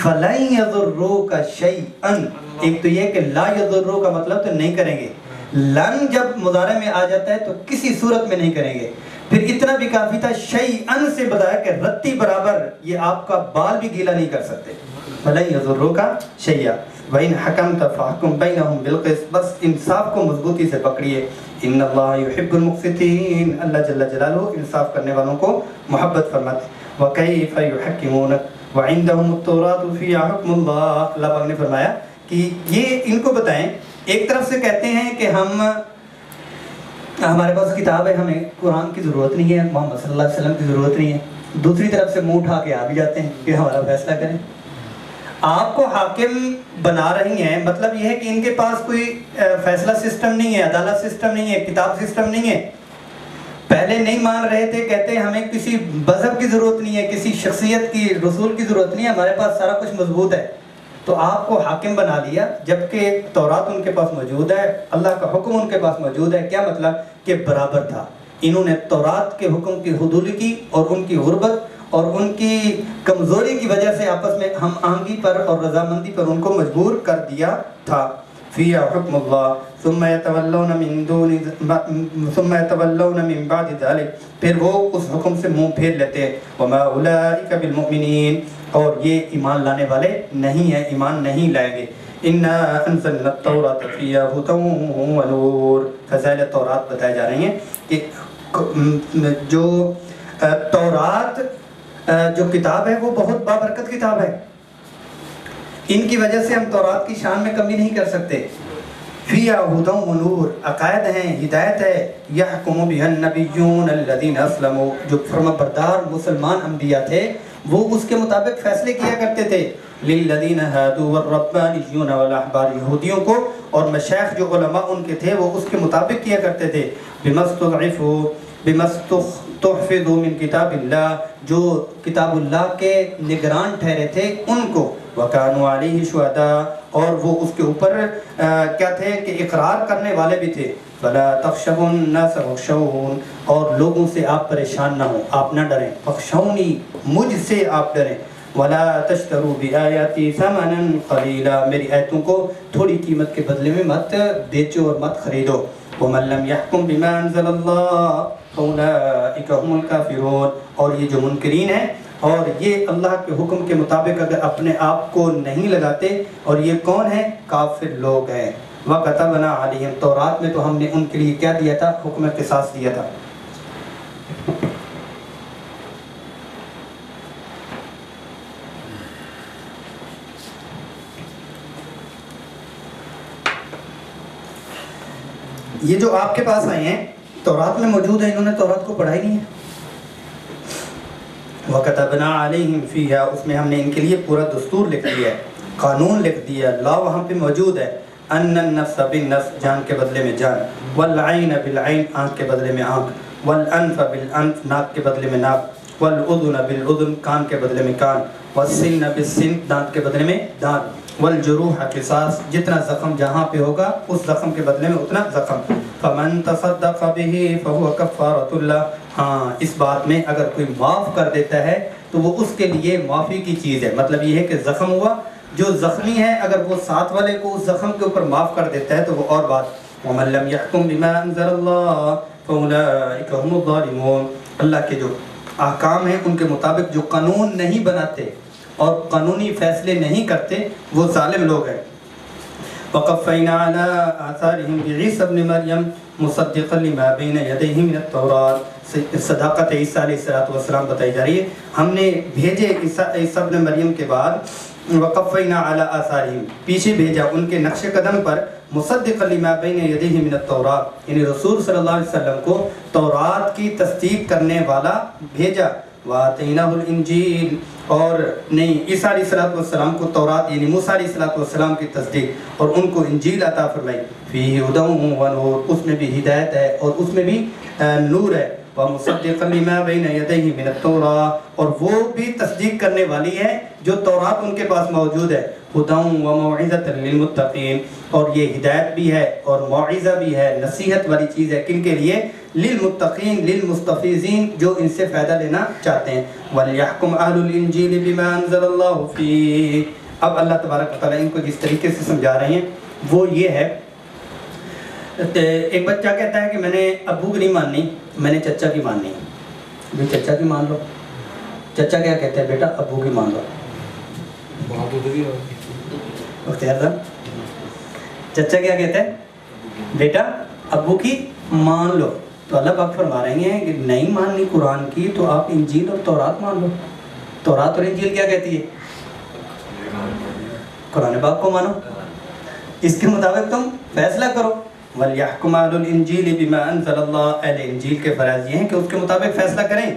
فَلَن يَضُرُّوكَ شَيْئًا، ایک تو یہ کہ لا يَضُرُّوكَ کا مطلب تو نہیں کریں گے، لن جب مضارع میں آ جاتا ہے تو کسی صورت میں نہیں کریں گے، پھر اتنا بھی کافی تھا شیئن سے بتایا کہ رتی برابر یہ آپ کا بال بھی گیلا نہیں کر سکتے۔ فَلَن يَضُرُّوكَ شَيْئًا وَإِنْ حَكَمْتَ فَاحْكُم بَيْنَهُمْ بِالْقِسْطِ، بس انصاف کو مضبوطی سے پکڑیے۔ ان اللہ یحب المقسطین، اللہ جل جلالہ انصاف کرنے والوں کو محبت فرماتے ہیں۔ وَكَيْفَ يُحَكِّمُونَكَ وَعِندَهُمُ التَّوْرَاةُ فِيهَا حُكْمُ اللَّهِ، اللہ پاک نے فرمایا کہ یہ ان کو بتائیں، ایک طرف سے کہتے ہیں کہ ہمارے پاس کتاب ہے، ہمیں قرآن کی ضرورت نہیں ہے، محمد صلی اللہ علیہ وسلم کی ضرورت نہیں ہے، دوسری طرف سے منہ اٹھا کے آ بھی جاتے ہیں کہ ہمارا فیصلہ کریں۔ آپ کو حاکم بنا رہی ہیں، مطلب یہ ہے کہ ان کے پاس کوئی فیصلہ سسٹم نہیں ہے، عدالت سسٹم نہیں ہے، کتاب سسٹم نہیں ہے۔ پہلے نہیں مان رہے تھے، کہتے ہیں ہمیں کسی مذہب کی ضرورت نہیں ہے، کسی شخصیت کی، رسول کی ضرورت نہیں ہے، ہمارے پاس سارا کچھ مضبوط ہے، تو آپ کو حاکم بنا لیا، جبکہ تورات ان کے پاس موجود ہے، اللہ کا حکم ان کے پاس موجود ہے۔ کیا مطلب کہ برابر تھا، انہوں نے تورات کے حکم کی حدود کی اور ان کی غربت اور ان کی کمزوری کی وجہ سے آپس میں ہم آہنگی پر اور رضامندی پر ان کو مجبور کر دیا تھا۔ فِيهَا حُكْمُ اللَّهِ ثُمَّ يَتَوَلَّوْنَ مِن بَعْدِ ذَلِكَ، پھر وہ اس حکم سے منہ پھیر لیتے ہیں۔ وَمَا أُولَٰئِكَ بِالْمُؤْمِنِينَ، اور یہ ایمان لانے والے نہیں ہیں، ایمان نہیں لائیں گے۔ إِنَّا أَنزَلْنَا التَّوْرَاةَ فِيهَا هُدًى وَنُورٌ، فضائل تورات بتائے جا رہی ہیں کہ جو تورات جو کتاب ہے وہ بہت بابرکت کتاب ہے، ان کی وجہ سے ہم تورات کی شان میں کمی نہیں کر سکتے۔ فِيهَا هُدًى وَنُورٌ، عقائد ہیں، ہدایت ہے۔ يَحْكُمُ بِهَا النَّبِيُّونَ الَّذِينَ أَسْلَمُوا، جو فرمانبردار مسلمان انبیاء تھے وہ اس کے مطابق فیصلے کیا کرتے تھے۔ لِلَّذِينَ هَادُوا وَالرَّبَّانِيُّونَ وَالْأَحْبَارُ، یہودیوں کو اور مشائخ جو علماء ان کے تھے وہ اس کے مطابق کیا کرتے تھے۔ بِمَا اسْتُحْفِظُوا مِن کتاب اللہ، جو کتاب اللہ کے نگران ٹھہرے تھے ان کو۔ وَكَانُوا عَلَيْهِ شُهَدَاءَ، اور وہ اس کے اوپر کیا تھے کہ اقرار کرنے والے بھی تھے۔ فَلَا تَخْشَوُا النَّاسَ وَاخْشَوْنِ، اور لوگوں سے آپ پریشان نہ ہوں، آپ نہ ڈریں۔ فَاخْشَوْنِي، مجھ سے آپ ڈریں۔ وَلَا تَشْتَرُوا بِآيَاتِي ثَمَنًا قَلِيلًا، میری آیتوں کو تھوڑی قیمت کے بدلے میں مت بیچو اور مت خریدو۔ وَمَن لَّمْ يَحْكُم بِمَا أَنزَلَ اللَّهُ فَأُولَٰئِكَ هُمُ الْكَافِرُونَ۔ اور یہ جو منکرین ہیں اور یہ اللہ کے حکم کے مطابق اگر اپنے آپ کو نہیں لگاتے، اور یہ کون ہیں؟ کافر لوگ ہیں۔ وَكَتَبْنَا عَلَيْهِمْ، تورات میں تو ہم نے ان کے لیے کیا دیا تھا؟ حکم قصاص دیا تھا۔ یہ جو آپ کے پاس آئے ہیں تورات میں موجود ہیں، انہوں نے تورات کو پڑھا ہی نہیں ہے۔ وَكَتَبْنَا عَلَيْهِمْ فِيهَا، اس میں ہم نے ان کے لیے پورا دستور لکھ دیا ہے، قانون لکھ دیا ہے، لا وہاں پہ موجود ہے۔ أَنَّ النَّفْسَ بِالنَّفْسِ، جان کے بدلے میں جان، وَالْعَيْنَ بِالْعَيْنِ، آنکھ کے بدلے میں آنکھ، وَالْأَنْفَ بِالْأَنْفِ، ناک کے بدلے میں ناک، وَالْأُذُنَ بِالْأُذُنِ، کان کے بدلے میں کان، وَالسِّنَّ بِالسِّنِّ، دانت کے بدلے میں دانت، والجروح قصاص، جتنا زخم جہاں پہ ہوگا اس زخم کے بدلے میں اتنا زخم۔ فمن تصدق به فهو کفارۃ اللہ، ہاں اس بات میں اگر کوئی معاف کر دیتا ہے تو وہ اس کے لیے معافی کی چیز ہے۔ مطلب یہ ہے کہ زخم ہوا، جو زخمی ہے اگر وہ ساتھ والے کو اس زخم کے اوپر معاف کر دیتا ہے تو وہ اور بات۔ ومن لم يحكم بما انزل الله فاولئك هم الظالمون، اللہ کے جو احکام ہیں ان کے مطابق جو قانون نہیں بناتے اور قانونی فیصلے نہیں کرتے وہ ظالم لوگ ہیں۔ وَقَفَّيْنَا عَلَىٰ آثَارِهِمْ بِعِيسَى ابْنِ مَرْيَمَ مُصَدِّقًا لِمَا بَيْنَ يَدَيْهِ مِنَ التَّوْرَاةِ، صداقت عیسیٰ علیہ السلام بتائی جا رہی ہے۔ ہم نے بھیجے عیسیٰ ابن مریم کے بعد وَقَفَّيْنَا عَلَىٰ آثَارِهِمْ، پیچھے بھیجا ان کے نقش قدم پر، مُصَدِّقًا لِمَا بَيْنَ يَدَيْهِ مِنَ التَّوْرَاةِ، یعنی رسول صلی اللہ علیہ وسلم کو تورات کی تصدیق کرنے والا بھیجا۔ وَآتَيْنَاهُ الْإِنْجِيلَ، اور نہیں عیسیٰ علیہ السلام کو تورات یعنی موسیٰ علیہ السلام کی تصدیق اور ان کو انجیل عطا فرمائی۔ فِيهِ هُدًى وَنُورٌ، اس میں بھی ہدایت ہے اور اس میں بھی نور ہے۔ وَمُصَدِّقًا لِمَا بَيْنَ يَدَيْهِ مِنَ التَّوْرَاةِ، اور وہ بھی تصدیق کرنے والی ہے جو تورات ان کے پاس موجود ہے۔ هُدًى وَمَوْعِظَةً لِلْمُتَّقِينَ، اور یہ ہدایت بھی ہے اور موعظہ بھی ہے، نصیحت والی چیز ہے، کن کے لیے؟ للمتقین، للمستفیضین، جو ان سے فائدہ لینا چاہتے ہیں۔ وَلْيَحْكُمْ أَهْلُ الْإِنْجِيلِ بِمَا أَنزَلَ اللَّهُ فِيهِ، اب اللہ تبارک و تعالیٰ ان کو جس طریقے سے سمجھا رہے ہیں وہ یہ ہے، ایک بچہ کہتا ہے کہ میں نے ابو کی نہیں ماننی، میں نے چچا کی ماننی۔ بھی چچا کی مان لو۔ چچا کیا کہتے ہیں؟ بیٹا ابو کی مان لو۔ اختیار صاحب، چچا کیا کہتے ہیں؟ بیٹا ابو کی مان لو۔ تو اللہ پاک فرما رہے ہیں کہ نہیں ماننی قرآن کی تو آپ انجیل اور تورات مان لو۔ تورات اور انجیل کیا کہتی ہے؟ قرآن پاک کو مانو، اس کے مطابق تم فیصلہ کرو۔ وَلْيَحْكُمْ أَهْلُ الْإِنْجِيلِ بِمَا أَنزَلَ اللَّهُ، اہل انجیل کے فرائض یہ ہیں کہ اس کے مطابق فیصلہ کریں۔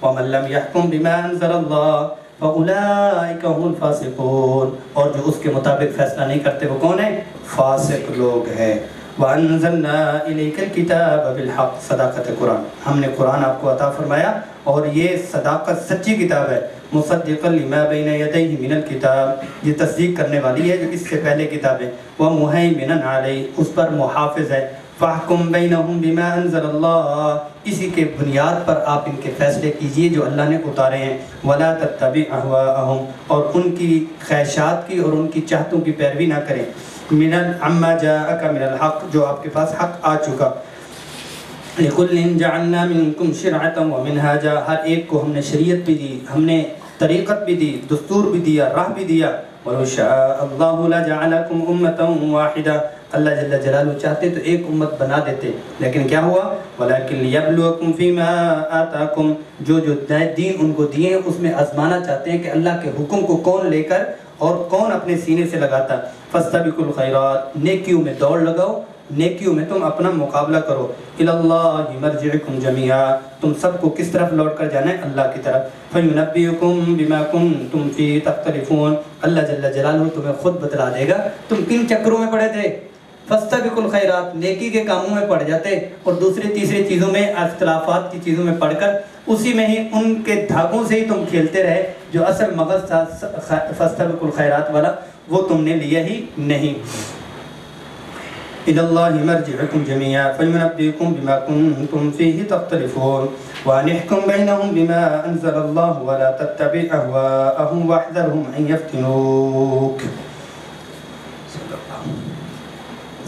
وَمَن لَّمْ يَحْكُمْ بِمَا أَنزَلَ اللَّهُ فَأُولَٰئِكَ هُمُ الْفَاسِقُونَ، اور جو اس کے مطابق فیصلہ نہیں کرتے وہ کون ہیں؟ فاسق لوگ ہیں۔ وَأَنزَلْنَا إِلَيْكَ الْكِتَابَ بِالْحَقِّ، صداقت قرآن، ہم نے قرآن آپ کو عطا فرمایا اور یہ صداقت سچی کتاب ہے۔ مصدقا لما بین یدیہ من الکتاب، یہ تصدیق کرنے والی ہے جو اس سے پہلے کتابیں، ومہیمنا علیہ، اس پر محافظ ہے۔ فاحکم بینہم بما انزل اللہ، اسی کے بنیاد پر آپ ان کے فیصلے کیجئے جو اللہ نے اتارے ہیں۔ ولا تتبع اہواءہم، اور ان کی خواہشات کی اور ان کی چاہتوں کی پیروی نہ کریں۔ من عما جاءک من الحق، جو آپ کے پاس حق آ چکا۔ لِكُلٍّ جَعَلْنَا مِنْكُمْ شِرْعَةً وَمِنْهَاجًا، ہر ایک کو ہم نے شریعت بھی دی، ہم نے طریقت بھی دی، دستور بھی دیا، راہ بھی دیا۔ وَلَوْ شَاءَ اللَّهُ لَجَعَلَكُمْ أُمَّةً وَاحِدَةً، اللہ جل جلالہ چاہتے تو ایک امت بنا دیتے، لیکن کیا ہوا؟ وَلَكِنْ لِيَبْلُوَكُمْ فِي مَا آتَاكُمْ، جو دین ان کو دیے ہیں اس میں آزمانا چاہتے ہیں کہ اللہ کے حکم کو کون لے کر اور کون اپنے سینے سے لگاتا۔ فَاسْتَبِقُوا الْخَيْرَاتِ، نیکیوں میں دوڑ لگاؤ، نیکیوں میں تم اپنا مقابلہ کرو۔ اِلَى اللَّهِ مَرْجِعُكُمْ جَمِيعًا، تم سب کو کس طرف لوٹ کر جانا ہے؟ اللہ کی طرف۔ فَيُنَبِّئُكُمْ بِمَا كُنْتُمْ فِيهِ تَخْتَلِفُونَ، اللہ جل جلالہ تمہیں خود بتلا دے گا تم کن چکروں میں پڑے تھے۔ فَاسْتَبِقُوا الْخَيْرَاتِ، نیکی کے کاموں میں پڑ جاتے اور دوسری تیسری چیزوں میں، اختلافات کی چیزوں میں پڑھ کر اسی میں ہی ان کے دھاگوں سے ہی تم کھیلتے رہے، جو اصل مغز تھا فَاسْتَبِقُوا الْخَيْرَاتِ والا وہ تم نے لیا ہی نہیں۔ إِلَى اللَّهِ مَرْجِعُكُمْ جَمِيعًا فَيُنَبِّئُكُم بِمَا كُنتُمْ فِيهِ تَخْتَلِفُونَ وَأَنِ احْكُم بَيْنَهُم بِمَا أَنزَلَ اللَّهُ وَلَا تَتَّبِعْ أَهْوَاءَهُمْ وَاحْذَرْهُمْ أَن يَفْتِنُوكَ۔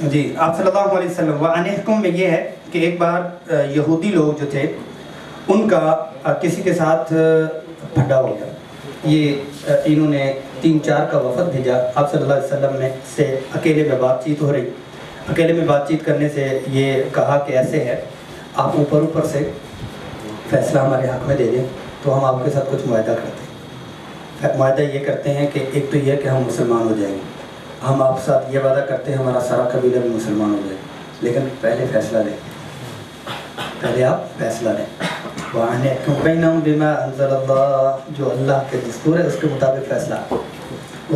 جی آپ صلی اللہ علیہ وسلم وَأَنِحْكُمْ میں یہ ہے کہ ایک بار یہودی لوگ جو تھے ان کا کسی کے ساتھ پھڈا ہو گیا. یہ انہوں نے 3-4 کا وفد بھیجا آپ صلی اللہ علیہ وسلم میں سے. اکیلے میں بات چیت ہو رہی. اکیلے میں بات چیت کرنے سے یہ کہا کہ ایسے ہے آپ اوپر سے فیصلہ ہمارے حق میں دے دیں تو ہم آپ کے ساتھ کچھ معاہدہ کرتے ہیں. معاہدہ یہ کرتے ہیں کہ ایک تو یہ کہ ہم مسلمان ہو جائیں گے. ہم آپ کے ساتھ یہ وعدہ کرتے ہیں ہمارا سارا قبیلہ بھی مسلمان ہو جائے, لیکن پہلے فیصلہ لیں, پہلے آپ فیصلہ لیں. وَأَنِحْكُمْ بَيْنَهُمْ بِمَا أَنزَلَ اللَّهُ, جو اللہ کے دستور ہے اس کے مطابق فیصلہ.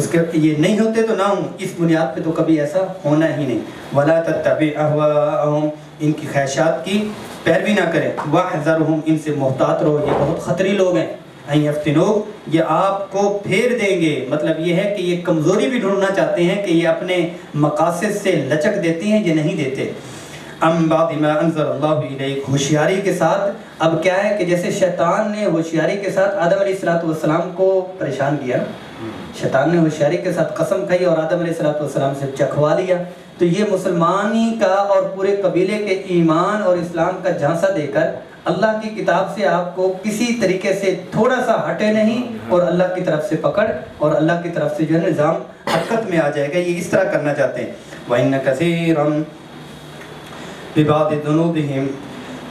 اس کے یہ نہیں ہوتے تو نہ ہوں, اس بنیاد پہ تو کبھی ایسا ہونا ہی نہیں. وَلَا تَتَّبِعْ أَهْوَاءَهُمْ, ان کی خواہشات کی پیروی نہ کریں. وَاحْذَرْهُمْ, ان سے محتاط رہو, یہ بہت خطری لوگ ہیں. أَن يَفْتِنُوكَ, یہ آپ کو پھیر دیں گے. مطلب یہ ہے کہ یہ کمزوری بھی ڈھونڈنا چاہتے ہیں کہ یہ اپنے مقاصد سے لچک دیتے ہیں, یہ نہیں دیتے. ام بعد ما انزل اللہ الیک, ہوشیاری کے ساتھ. اب کیا ہے کہ جیسے شیطان نے ہوشیاری کے ساتھ آدم علیہ السلام کو پریشان کیا, شیطان نے ہوشیاری کے ساتھ قسم کھائی اور آدم علیہ السلام سے چکھوا لیا, تو یہ مسلمانی کا اور پورے قبیلے کے ایمان اور اسلام کا جھانسا دے کر اللہ کی کتاب سے آپ کو کسی طریقے سے تھوڑا سا ہٹے نہیں اور اللہ کی طرف سے پکڑ اور اللہ کی طرف سے جو ہے نظام حرکت میں آ جائے گا. یہ اس طرح کرنا چاہتے ہیں. وَإِنَّ كَثِيرًا بِبَعْضِ ذُنُوبِهِمْ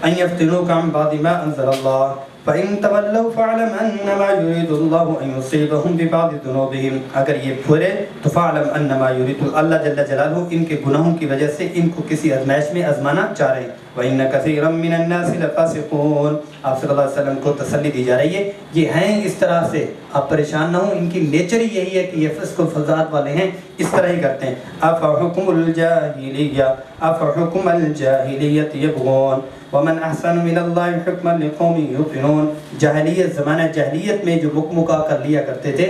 أَن يَفْتِنُوكَ عَن بَعْضِ مَا أَنزَلَ اللَّهُ فَإِن تَوَلَّوْا فَاعْلَمْ أَنَّمَا يُرِيدُ اللَّهُ أَن يُصِيبَهُم بِبَعْضِ ذُنُوبِهِمْ, اگر یہ پھرے تو فَاعْلَمْ أَنَّمَا يُرِيدُ, اللہ جل جلالہ ان کے گناہوں کی وجہ سے ان کو کسی آزمائش میں آزمانا چاہ رہے ہیں. وَإِنَّ كَثِيرًا مِّنَ النَّاسِ لَفَاسِقُونَ, آپ صلی اللہ علیہ وسلم کو تسلی دی جا رہی ہے یہ ہیں اس طرح سے, آپ پریشان نہ ہوں, ان کی نیچر ہی یہی ہے کہ یہ فسق و فساد والے ہیں, اس طرح ہی کرتے ہیں. أَفَحُكْمُ الْجَاهِلِيَّةِ أَفَحُكْمَ الْجَاهِلِيَّةِ يَبْغُونَ وَمَنْ أَحْسَنُ مِنَ اللَّهِ حُكْمًا لِقَوْمٍ يُوقِنُونَ. جاہلیت, زمانہ جاہلیت میں جو مکمکا کر لیا کرتے تھے,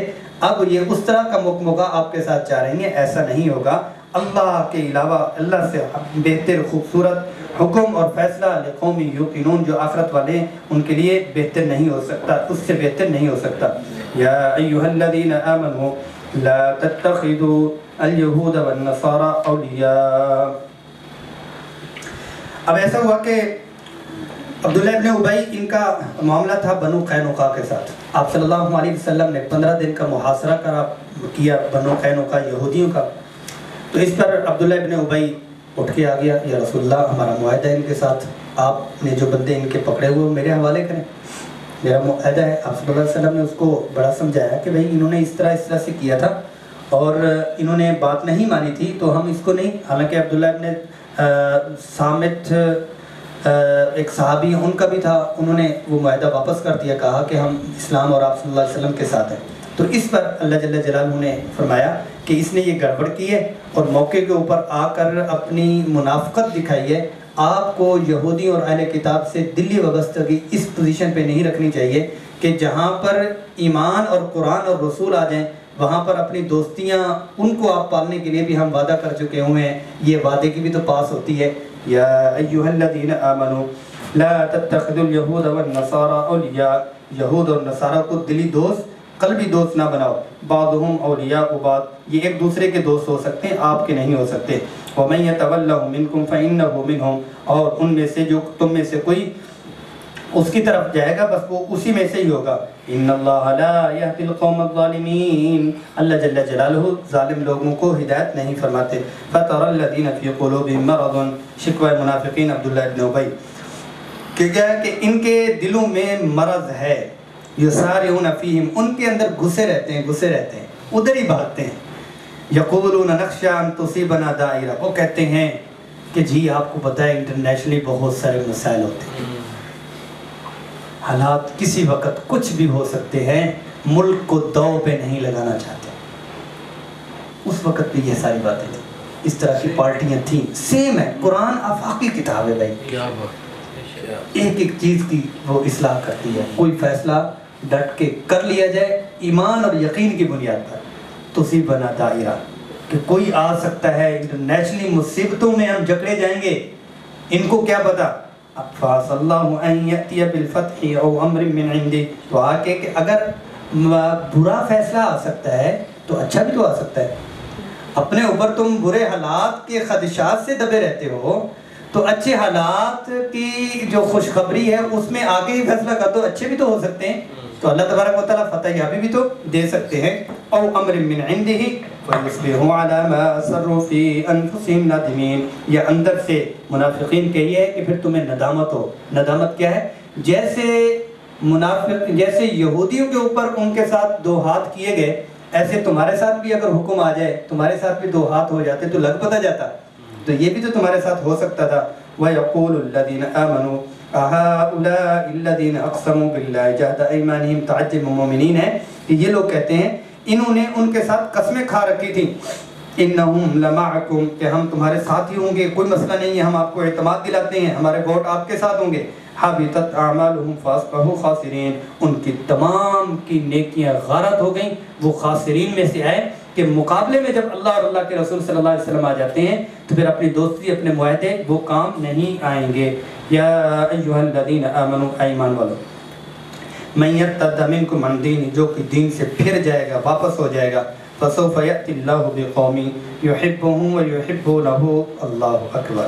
اب یہ اس طرح کا مکمکا آپ کے ساتھ چاہ رہے ہیں, ایسا نہیں ہوگا. اللہ کے علاوہ اللہ سے بہتر خوبصورت حکم اور فیصلہ لقوم یوقنون, جو آخرت والے ہیں ان کے لیے بہتر نہیں ہو سکتا, اس سے بہتر نہیں ہو سکتا. یا ایھا الذین آمنوا لا تتخذوا اليہود والنصارى اولیاء. اب ایسا ہوا کہ عبداللہ ابن ابی, ان کا معاملہ تھا بنو قینقاع کے ساتھ. آپ صلی اللہ علیہ وسلم نے 15 دن کا محاصرہ کیا بنو قینقاع یہودیوں کا. تو اس پر عبداللہ ابن ابی اٹھ کے آ گیا, یا رسول اللہ ہمارا معاہدہ ہے ان کے ساتھ, آپ نے جو بندے ان کے پکڑے ہوئے میرے حوالے کریں, میرا معاہدہ ہے. آپ صلی اللہ علیہ وسلم نے اس کو بڑا سمجھایا کہ بھئی انہوں نے اس طرح سے کیا تھا اور انہوں نے بات نہیں مانی تھی تو ہم اس کو نہیں. حالانکہ عبداللہ ابن صامت ایک صحابی ان کا بھی تھا, انہوں نے وہ معاہدہ واپس کر دیا, کہا کہ ہم اسلام اور آپ صلی اللہ علیہ وسلم کے ساتھ ہیں. تو اس پر اللہ جل جلالہ نے فرمایا کہ اس نے یہ گڑبڑ کی ہے اور موقع کے اوپر آ کر اپنی منافقت دکھائی ہے. آپ کو یہودی اور اہل کتاب سے دلی وابستگی اس پوزیشن پہ نہیں رکھنی چاہیے کہ جہاں پر ایمان اور قرآن اور رسول آ جائیں وہاں پر اپنی دوستیاں ان کو آپ پالنے کے لیے بھی ہم وعدہ کر چکے ہوئے ہیں, یہ وعدے کی بھی تو پاس ہوتی ہے. یا ایھا الذین آمنوا لا تتخذوا اليہود والنصارى اولیاء, یہود اور نصارہ کو دلی دوست قلبی دوست نہ بناؤ. بعضهم اولیاء بعض, یہ ایک دوسرے کے دوست ہو سکتے ہیں, آپ کے نہیں ہو سکتے. ومن يتولهم منکم فانه منهم, اور ان میں سے جو تم میں سے کوئی اس کی طرف جائے گا بس وہ اسی میں سے ہی ہوگا. ان اللہ لا يهدي القوم الظالمین, اللہ جل جلالہ ظالم لوگوں کو ہدایت نہیں فرماتے. فترى الذین فی قلوبهم مرض, شکوہ منافقین عبداللہ ابن ابی کہ کیا ہے کہ ان کے دلوں میں مرض ہے. یسارعون فیہم, ان کے اندر گھسے رہتے ہیں, ادھر ہی بھاگتے ہیں. یقولون نخشی ان تصیبنا دائرہ, وہ کہتے ہیں کہ جی آپ کو پتہ ہے انٹرنیشنلی بہت سارے مسائل ہوتے ہیں, حالات کسی وقت کچھ بھی ہو سکتے ہیں, ملک کو دو پہ نہیں لگانا چاہتے. اس وقت بھی یہ ساری باتیں تھیں, اس طرح کی پارٹیاں تھیں. سیم ہے, قرآن آفاقی کتاب ہے بھائی, ایک ایک چیز کی وہ اصلاح کرتی ہے. کوئی فیصلہ ڈٹ کے کر لیا جائے ایمان اور یقین کی بنیاد پر. تصیبنا دائرہ, کہ کوئی آ سکتا ہے, انٹرنیشنلی مصیبتوں میں ہم جکڑے جائیں گے, ان کو کیا پتا. فَعَسَى اللَّهُ أَن يَأْتِيَ بِالْفَتْحِ أَوْ أَمْرٍ مِّنْ عِنْدِهِ, تو آ کے کہ اگر برا فیصلہ آ سکتا ہے تو اچھا بھی تو آ سکتا ہے. اپنے اوپر تم برے حالات کے خدشات سے دبے رہتے ہو تو اچھے حالات کی جو خوشخبری ہے اس میں آگے ہی فیصلہ کر دو، اچھے بھی تو ہو سکتے ہیں، تو اللہ تبارک و تعالیٰ فتح یابی بھی تو دے سکتے ہیں۔ او امر من عنده فیصبحوا علی ما اسروا فی انفسہم نادمین، یہ اندر سے منافقین کے یہ ہے کہ پھر تمہیں ندامت ہو۔ ندامت کیا ہے؟ جیسے یہودیوں کے اوپر ان کے ساتھ 2 ہاتھ کیے گئے، ایسے تمہارے ساتھ بھی اگر حکم آ جائے تمہارے ساتھ بھی 2 ہاتھ ہو جاتے تو لگ پتہ جاتا، تو یہ بھی تو تمہارے ساتھ ہو سکتا تھا۔ وَيَقُولُ الَّذِينَ آمَنُوا أَهَٰؤُلَاءِ الَّذِينَ أَقْسَمُوا بِاللَّهِ جَهْدَ أَيْمَانِهِمْ، تعجب مومنین ہے کہ یہ لوگ کہتے ہیں انہوں نے ان کے ساتھ قسمیں کھا رکھی تھی، إِنَّهُمْ لَمَعَكُمْ، کہ ہم تمہارے ساتھ ہی ہوں گے، کوئی مسئلہ نہیں ہے، ہم آپ کو اعتماد دلاتے ہیں، ہمارے ووٹ آپ کے ساتھ ہوں گے۔ حَبِطَتْ أَعْمَالُهُمْ فَأَصْبَحُوا خَاسِرِينَ، ان کی تمام کی نیکیاں غارت ہو گئیں، وہ خاسرین میں سے آئے کہ مقابلے میں جب اللہ اور اللہ کے رسول صلی اللہ علیہ وسلم آ جاتے ہیں تو پھر اپنی دوستی اپنے معاہدے وہ کام نہیں آئیں گے۔ یا ایھا الذین آمنوا، ایمان والو، من یرتد منکم عن دینہ، جو کہ دین سے پھر جائے گا، واپس ہو جائے گا، فسوف یأتی اللہ بقوم یحبهم ویحبونہ، اللہ اکبر،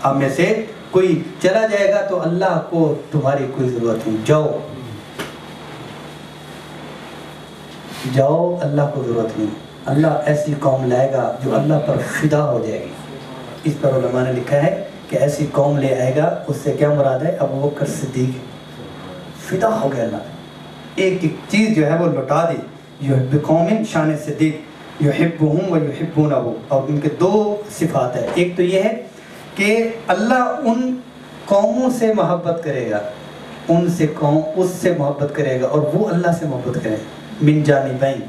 آپ میں سے کوئی چلا جائے گا تو اللہ کو تمہاری کوئی ضرورت نہیں، جاؤ اللہ کو ضرورت نہیں، اللہ ایسی قوم لائے گا جو اللہ پر فدا ہو جائے گی۔ اس پر علماء نے لکھا ہے کہ ایسی قوم لے آئے گا، اس سے کیا مراد ہے؟ ابو بکر صدیق فدا ہو گیا اللہ، ایک ایک چیز جو ہے وہ لٹا دی۔ بقوم شان صدیق، یحبہم و یحبونہ، اور ان کے 2 صفات ہے، ایک تو یہ ہے کہ اللہ ان قوموں سے محبت کرے گا، اس سے محبت کرے گا، اور وہ اللہ سے محبت کرے گا۔ من جانبین،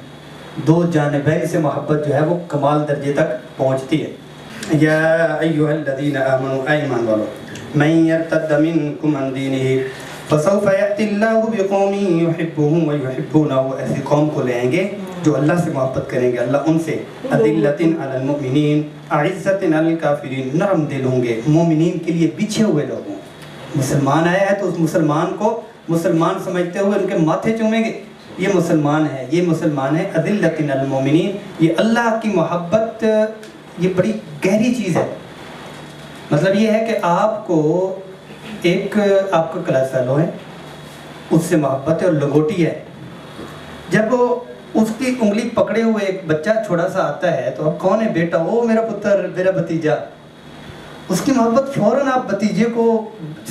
2 جانبین سے محبت جو ہے وہ کمال درجے تک پہنچتی ہے۔ یا ایھا الذین آمنوا، ایمان والو، من یرتد منکم عن دینہ فسوف یأتی اللہ بقوم یحبہم ویحبونہ، ایسی قوم کو لے آئیں گے جو اللہ سے محبت کریں گے، اللہ ان سے۔ اذلۃ علی المؤمنین اعزۃ علی الکافرین، نرم دل ہوں گے، مومنین کے لیے بچھے ہوئے لوگ ہوں۔ مسلمان آیا ہے تو اس مسلمان کو مسلمان سمجھتے ہوئے ان کے ماتھے چومیں گے، یہ مسلمان ہے، یہ مسلمان ہے۔ اذلۃ علی المؤمنین، یہ اللہ کی محبت یہ بڑی گہری چیز ہے۔ مطلب یہ ہے کہ آپ کو ایک آپ کا کلاس فیلو ہے، اس سے محبت ہے اور لنگوٹی ہے، جب وہ اس کی انگلی پکڑے ہوئے ایک بچہ چھوٹا سا آتا ہے تو اب کون ہے بیٹا؟ وہ میرا پتر، میرا بھتیجا، اس کی محبت فوراً آپ بھتیجے کو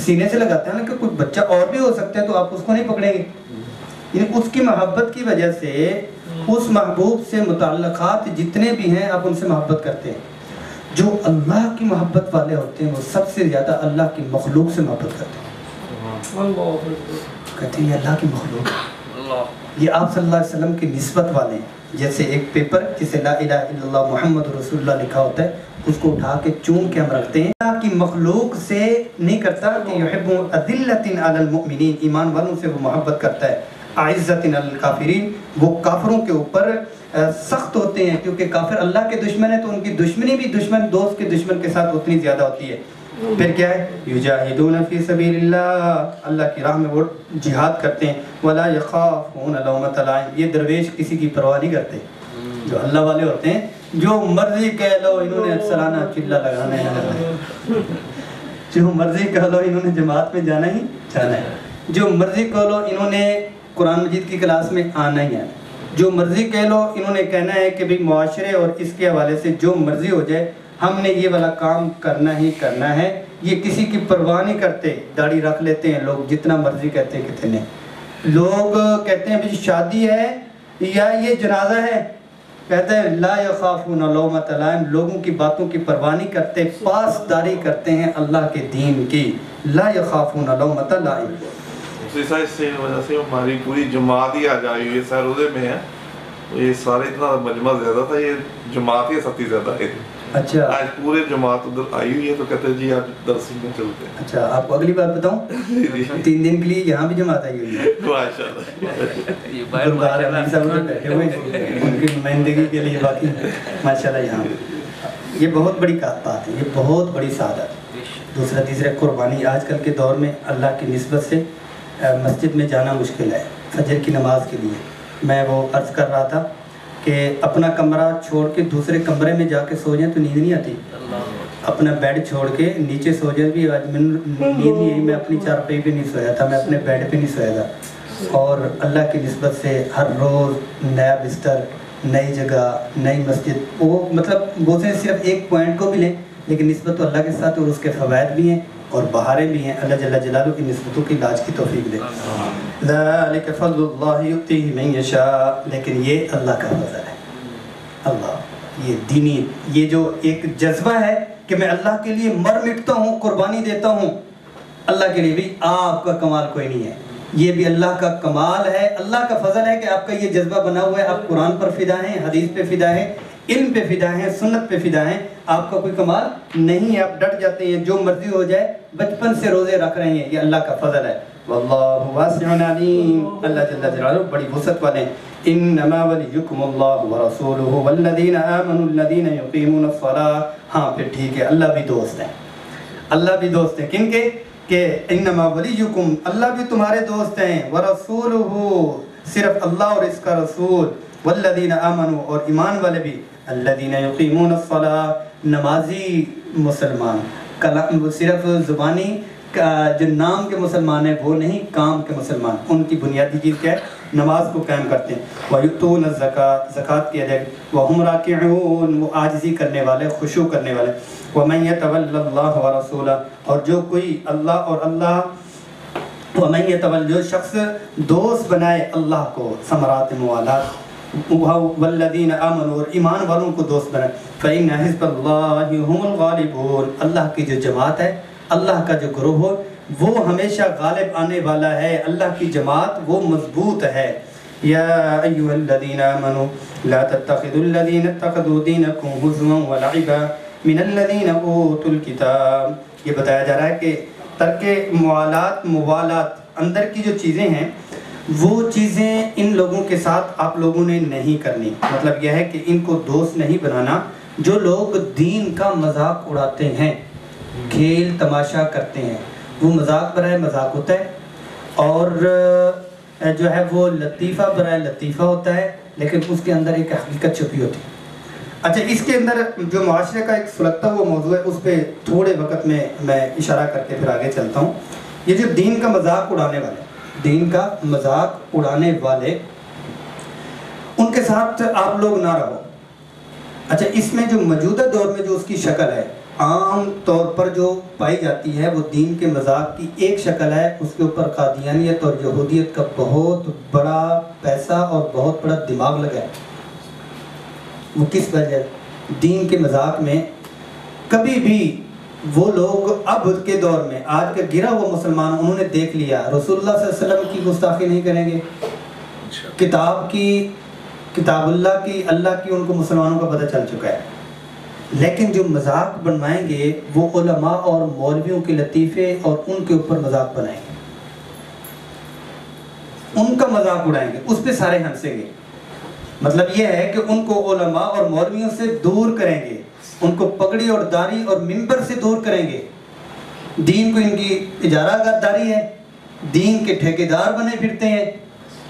سینے سے لگاتے ہیں نا، کہ کوئی بچہ اور بھی ہو سکتا ہے تو آپ اس کو نہیں پکڑیں گے، یعنی اس کی محبت کی وجہ سے اس محبوب سے متعلقات جتنے بھی ہیں آپ ان سے محبت کرتے ہیں۔ جو اللہ کی محبت والے ہوتے ہیں وہ سب سے زیادہ اللہ کی مخلوق سے محبت کرتے ہیں، کہتے ہیں یہ اللہ کی مخلوق، یہ آپ صلی اللہ علیہ وسلم کی نسبت والے ہیں۔ جیسے ایک پیپر جسے لا الہ الا اللہ محمد رسول اللہ لکھا ہوتا ہے، اس کو اٹھا کے چوم کے ہم رکھتے ہیں، اللہ کی مخلوق سے نہیں کرتا کہ یحب اذلۃ علی المؤمنین، ایمان والوں سے وہ محبت کرتا ہے۔ اعزۃ علی الکافرین، وہ کافروں کے اوپر سخت ہوتے ہیں، کیونکہ کافر اللہ کے دشمن ہے تو ان کی دشمنی بھی دشمن دوست کے دشمن کے ساتھ اتنی زیادہ ہوتی ہے۔ پھر کیا ہے؟ یجاہدون فی سبیل اللہ، اللہ کی راہ میں وہ جہاد کرتے ہیں۔ ولا یخافون لومۃ لائم، یہ درویش کسی کی پرواہ نہیں کرتے، جو اللہ والے ہوتے ہیں جو مرضی کہہ لو انہوں نے سلانہ چلا لگانا ہے، جو مرضی کہہ لو انہوں نے جماعت میں جانا ہی جانا ہے، جو مرضی کہہ لو انہوں نے قرآن مجید کی کلاس میں آنا ہی ہے، جو مرضی کہہ لو انہوں نے کہنا ہے کہ بھئی معاشرے اور اس کے حوالے سے جو مرضی ہو جائے ہم نے یہ والا کام کرنا ہی کرنا ہے، یہ کسی کی پرواہ نہیں کرتے۔ داڑھی رکھ لیتے ہیں لوگ، جتنا مرضی کہتے ہیں کتنے لوگ کہتے ہیں بھئی شادی ہے یا یہ جنازہ ہے، کہتے ہیں لا یخافون لومۃ لائم، لوگوں کی باتوں کی پرواہ نہیں کرتے، پاسداری کرتے ہیں اللہ کے دین کی، لا یخافون لومۃ لائم۔ اس سے وجہ سے ہماری پوری جماعت ہی آج آئی ہوئی ہے، سہرودے میں ہے، یہ سارے اتنا مجمع زیادہ تھا، یہ جماعت ہی ستی زیادہ ہے۔ اچھا، آج پورے جماعت ادھر آئی ہوئی ہے تو کہتے ہیں جی آج درس میں چلتے ہیں۔ اچھا، آپ کو اگلی بات بتاؤں، 3 دن کے لیے یہاں بھی جماعت آئی ہوئی ہے، ان کی نمائندگی کے لیے باقی ماشاءاللہ یہاں، یہ بہت بڑی بات ہے، یہ بہت بڑی سعادت۔ دوسرا تیسرا قربانی، آج کل کے دور میں اللہ کی نسبت سے مسجد میں جانا مشکل ہے فجر کی نماز کے لیے۔ میں وہ عرض کر رہا تھا کہ اپنا کمرہ چھوڑ کے دوسرے کمرے میں جا کے سو جائیں تو نیند نہیں آتی. اپنا بیڈ چھوڑ کے نیچے سو جائیں بھی آج میں نیند نہیں آئی, میں اپنی چارپائی پہ نہیں سویا تھا, میں اپنے بیڈ پہ نہیں سویا تھا. اور اللہ کی نسبت سے ہر روز نیا بستر, نئی جگہ, نئی مسجد, وہ مطلب وہ سے صرف ایک پوائنٹ کو بھی لیں لیکن نسبت تو اللہ کے ساتھ اور اس کے فوائد بھی ہیں اور بہاریں بھی ہیں. اللہ جل جلالہ کی نسبتوں کی علاج کی توفیق دے. ذالک فضل اللہ یؤتیہ من یشاء, لیکن یہ اللہ کا فضل ہے. اللہ یہ دینی, یہ جو ایک جذبہ ہے کہ میں اللہ کے لیے مر مٹتا ہوں, قربانی دیتا ہوں اللہ کے لیے, بھی آپ کا کمال کوئی نہیں ہے, یہ بھی اللہ کا کمال ہے, اللہ کا فضل ہے کہ آپ کا یہ جذبہ بنا ہوا ہے. آپ قرآن پر فدا ہیں, حدیث پہ فدا ہیں, علم پہ فدا ہیں, سنت پہ فدا ہیں. آپ کا کوئی کمال نہیں ہے, آپ ڈٹ جاتے ہیں جو مرضی ہو جائے, بچپن سے روزے رکھ رہے ہیں, یہ اللہ کا فضل ہے. واللہ واسع علیم, اللہ جل جلالہ بڑی وسعت والے ہیں. انما ولیکم اللہ ورسولہ والذین آمنوا الذین یقیمون الصلاۃ. ہاں پھر ٹھیک ہے, اللہ بھی دوست ہیں, اللہ بھی دوست ہیں. کن کے؟ کہ انما ولیکم, اللہ بھی تمہارے دوست ہیں, ورسولہ صرف اللہ اور اس کا رسول, والذین آمنوا اور ایمان والے بھی, الذین یقیمون الصلاۃ نمازی مسلمان, کلام صرف زبانی جو نام کے مسلمان ہیں وہ نہیں, کام کے مسلمان. ان کی بنیادی چیز کیا ہے؟ نماز کو قائم کرتے ہیں. وَيُؤْتُونَ الزَّكَاةَ, زکوٰۃ کی ادائیگی. وَهُمْ رَاكِعُونَ, وہ عاجزی کرنے والے, خشوع کرنے والے. وَمَن يَتَوَلَّ اللَّهَ وَرَسُولَهُ, اور جو کوئی اللہ اور اللہ, وَمَن يَتَوَلَّ, جو شخص دوست بنائے اللہ کو, ثمرات موالات, والذین آمنوا, اور ایمان والوں کو دوست بنائے. فَإِنَّ حِزْبَ اللَّهِ هُمُ الْغَالِبُونَ, اللہ کی جو جماعت ہے, اللہ کا جو گروہ ہو وہ ہمیشہ غالب آنے والا ہے. اللہ کی جماعت وہ مضبوط ہے. یا ایھا الذین آمنوا لا تتخذوا الذین اتخذوا دینکم ہزوا ولعبا من الذین اوتوا الکتاب. یہ بتایا جا رہا ہے کہ ترک موالات, اندر کی جو چیزیں ہیں وہ چیزیں ان لوگوں کے ساتھ آپ لوگوں نے نہیں کرنی. مطلب یہ ہے کہ ان کو دوست نہیں بنانا جو لوگ دین کا مذاق اڑاتے ہیں, کھیل تماشا کرتے ہیں. وہ مذاق برائے مذاق ہوتا ہے, اور جو ہے وہ لطیفہ برائے لطیفہ ہوتا ہے, لیکن اس کے اندر ایک حقیقت چھپی ہوتی ہے. اچھا, اس کے اندر جو معاشرے کا ایک سلگتا ہوا موضوع ہے, اس پہ تھوڑے وقت میں اشارہ کر کے پھر آگے چلتا ہوں. یہ جو دین کا مذاق اڑانے والے, دین کا مذاق اڑانے والے, ان کے ساتھ آپ لوگ نہ رہو. اچھا, اس میں جو موجودہ دور میں جو اس کی شکل ہے, عام طور پر جو پائی جاتی ہے, وہ دین کے مذاق کی ایک شکل ہے. اس کے اوپر قادیانیت اور یہودیت کا بہت بڑا پیسہ اور بہت بڑا دماغ لگا ہے. وہ کس وجہ؟ دین کے مذاق میں کبھی بھی وہ لوگ اب کے دور میں, آج کا گرا ہوا مسلمان, انہوں نے دیکھ لیا رسول اللہ صلی اللہ علیہ وسلم کی گستاخی نہیں کریں گے, کتاب اللہ کی, اللہ کی, ان کو مسلمانوں کا پتہ چل چکا ہے. لیکن جو مذاق بنوائیں گے وہ علماء اور مولویوں کے لطیفے اور ان کے اوپر مذاق بنائیں گے, ان کا مذاق اڑائیں گے, اس پہ سارے ہنسیں گے. مطلب یہ ہے کہ ان کو علماء اور مولویوں سے دور کریں گے, ان کو پگڑی اور داڑھی اور منبر سے دور کریں گے. دین کو ان کی اجارہ گداری ہے, دین کے ٹھیکیدار بنے پھرتے ہیں.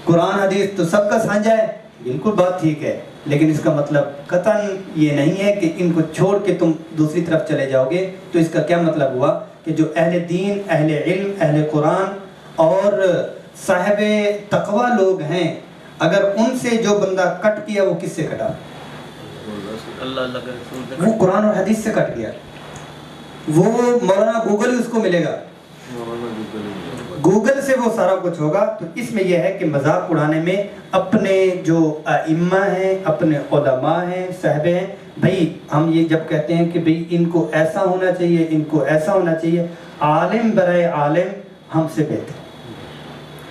قرآن حدیث تو سب کا سانجھا ہے, بالکل بات ٹھیک ہے, لیکن اس کا مطلب قطعاً یہ نہیں ہے کہ ان کو چھوڑ کے تم دوسری طرف چلے جاؤ گے. تو اس کا کیا مطلب ہوا کہ جو اہل دین, اہل علم, اہل قرآن اور صاحب تقوی لوگ ہیں, اگر ان سے جو بندہ کٹ کیا, وہ کس سے کٹا؟ وہ قرآن اور حدیث سے کٹ گیا. وہ مولانا گوگل ہی اس کو ملے گا, گوگل سے وہ سارا کچھ ہوگا. تو اس میں یہ ہے کہ مذاق اڑانے میں اپنے جو ائمہ ہیں, اپنے علماء ہیں, صحابہ ہیں, بھائی ہم یہ جب کہتے ہیں کہ بھائی ان کو ایسا ہونا چاہیے, ان کو ایسا ہونا چاہیے, عالم برائے عالم ہم سے بہتر,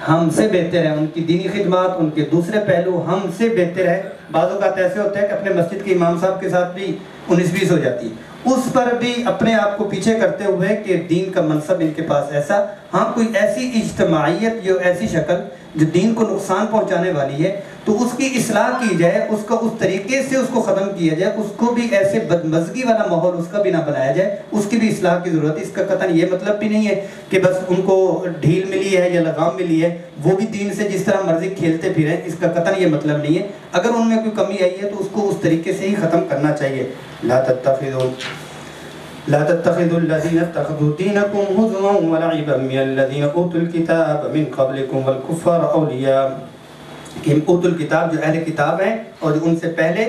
ہم سے بہتر ہے. ان کی دینی خدمات, ان کے دوسرے پہلو ہم سے بہتر ہے. بعض اوقات ایسے ہوتا ہے کہ اپنے مسجد کے امام صاحب کے ساتھ بھی 19-20 ہو جاتی ہے, اس پر بھی اپنے آپ کو پیچھے کرتے ہوئے کہ دین کا منصب ان کے پاس ایسا. ہاں, کوئی ایسی اجتماعیت, جو ایسی شکل جو دین کو نقصان پہنچانے والی ہے, تو اس کی اصلاح کی جائے، اس کو اس طریقے سے اس کو ختم کیا جائے، اس کو بھی ایسے بدمزگی والا ماحول اس کا بھی نہ بنایا جائے، اس کی بھی اصلاح کی ضرورت ہے۔ اس کا قطعاً یہ مطلب بھی نہیں ہے کہ بس ان کو ڈھیل ملی ہے یا لگام ملی ہے وہ بھی دین سے جس طرح مرضی کھیلتے پھریں، اس کا قطعاً یہ مطلب نہیں ہے۔ اگر ان میں کوئی کمی آئی ہے تو اس کو اس طریقے سے ہی ختم کرنا چاہیے۔ لا تتخذوا الذين اتخذوا دينكم هزوا ولعبا من الذين اوتوا الكتاب من قبلكم والكفار اولیاء، کہ اوتوا الکتاب جو اہل کتاب ہیں اور جو ان سے پہلے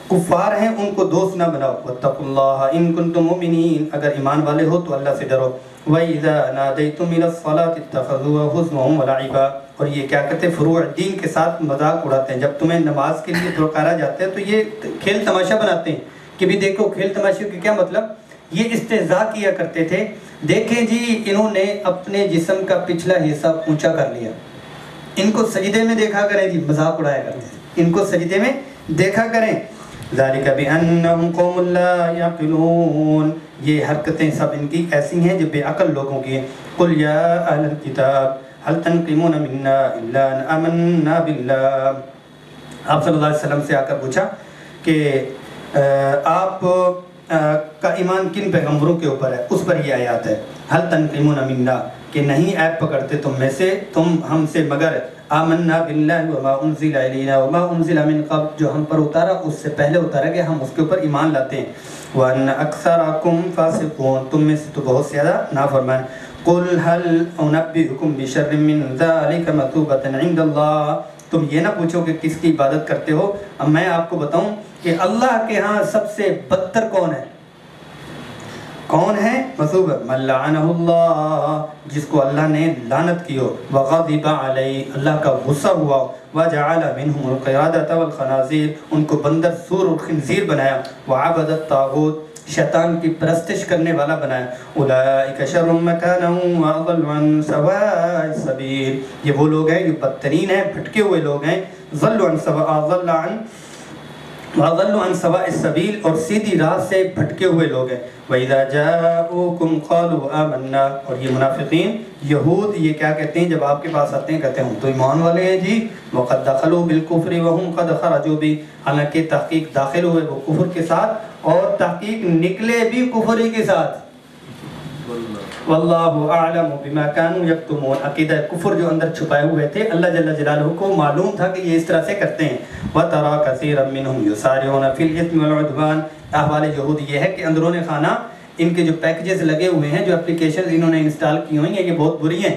کفار ہیں ان کو دوست نہ بناؤ۔ واتقوا اللہ ان کنتم مؤمنین، اگر ایمان والے ہو تو اللہ سے ڈرو۔ وَإِذَا نَادَيْتُمْ إِلَى الصَّلَاةِ اتَّخَذُوهَا هُزُوًا وَلَعِبًا، اور یہ کیا کہتے ہیں فروع دین کے ساتھ مذاق اڑاتے ہیں۔ جب تمہیں نماز کے لیے پکارا جاتا ہے تو یہ کھیل تماشا بناتے ہیں کہ بھی دیکھو کھیل تماشے کا کیا مطلب، یہ استہزاء کیا کرتے تھے۔ دیکھیں جی انہوں نے اپنے جسم کا پچھلا حصہ اونچا کر لیا، ان کو سجدے میں دیکھا کریں جی، مذاق اڑایا کرتے تھے، ان کو سجدے میں دیکھا کریں۔ ذالک بأنہم قوم لا یعقلون، یہ حرکتیں سب ان کی ایسی ہیں جو بے عقل لوگوں کی ہیں۔ قل یا اہل الکتاب هل تنقمون منا الا ان آمنا باللہ، آپ صلی اللہ علیہ وسلم سے آ کر پوچھا کہ آپ کا ایمان کن پیغمبروں کے اوپر ہے، اس پر یہ آیات ہے هل تنقمون منا، کہ نہیں عیب پکڑتے تم میں سے، تم ہم سے، مگر آمنا باللہ وما انزل الینا وما انزل من قبل، جو ہم پر اتارا اس سے پہلے اتارا گیا ہم اس کے اوپر ایمان لاتے ہیں۔ وان اکثرکم فاسقون، تم میں سے تو بہت زیادہ نافرمان۔ قل هل انبئکم بشر من ذلک مثوبۃ عند اللہ، تم یہ نہ پوچھو کہ کس کی عبادت کرتے ہو، اب میں آپ کو بتاؤں کہ اللہ کے ہاں سب سے بدتر کون ہے؟ کون ہے؟ مثوب من لعنہ اللہ، جس کو اللہ نے لعنت کی ہو، وغضب علیہ، اللہ کا غصہ ہوا ہو، وجعل منہم القردۃ والخنازیر، ان کو بندر، سور اور خنزیر بنایا، وعبد الطاغوت، شیطان کی پرستش کرنے والا بنایا۔ اولئک شر مکانا واضل عن سواء السبیل، یہ وہ لوگ ہیں جو بدترین ہیں، بھٹکے ہوئے لوگ ہیں، ضلوا عن سواء السبیل، اور سیدھی راہ سے بھٹکے ہوئے لوگ ہیں۔ وَإِذَا جَاءُوكُمْ قَالُوا آمَنَّا، اور یہ منافقین یہود یہ کیا کہتے ہیں جب آپ کے پاس آتے ہیں، کہتے ہیں ہم تو ایمان والے ہیں جی، وَقَدْ دَخَلُوا بِالْكُفْرِ وَهُمْ قَدْ خَرَجُوا بِهِ، حالانکہ تحقیق داخل ہوئے وہ کفر کے ساتھ اور تحقیق نکلے بھی کفر ہی کے ساتھ۔ واللہ اعلم بما كانوا یکتمون، عقیدہ کفر جو اندر چھپائے ہوئے تھے اللہ جل جلالہ کو معلوم تھا کہ یہ اس طرح سے کرتے ہیں۔ وَتَرَى كَثِيرًا مِّنْهُمْ يُسَارِعُونَ فِي الْإِثْمِ وَالْعُدْوَانِ، احوال یہود یہ ہے کہ اندرون خانہ ان کے جو پیکجز لگے ہوئے ہیں، جو اپلیکیشنز انہوں نے انسٹال کی ہوئی ہیں، یہ بہت بری ہیں۔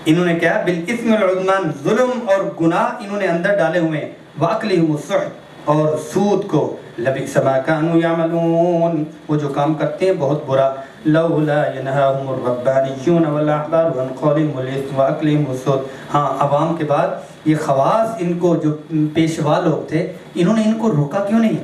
انہوں نے کیا بالاسم والعدوان، ظلم اور گناہ انہوں نے اندر ڈالے ہوئے ہیں، وَأَكْلِهِمُ السُّحْتَ، اور سود کو، لَبِئْسَ مَا كَانُوا يَعْمَلُونَ، وہ جو کام کرتے ہیں بہت برا۔ لولا ينهاهم الربانيون والاحبار عن قولهم الاثم واكلهم السحت، ہاں عوام کے بعد یہ خواص ان کو جو پیشوا لوگ تھے انہوں نے ان کو روکا کیوں نہیں،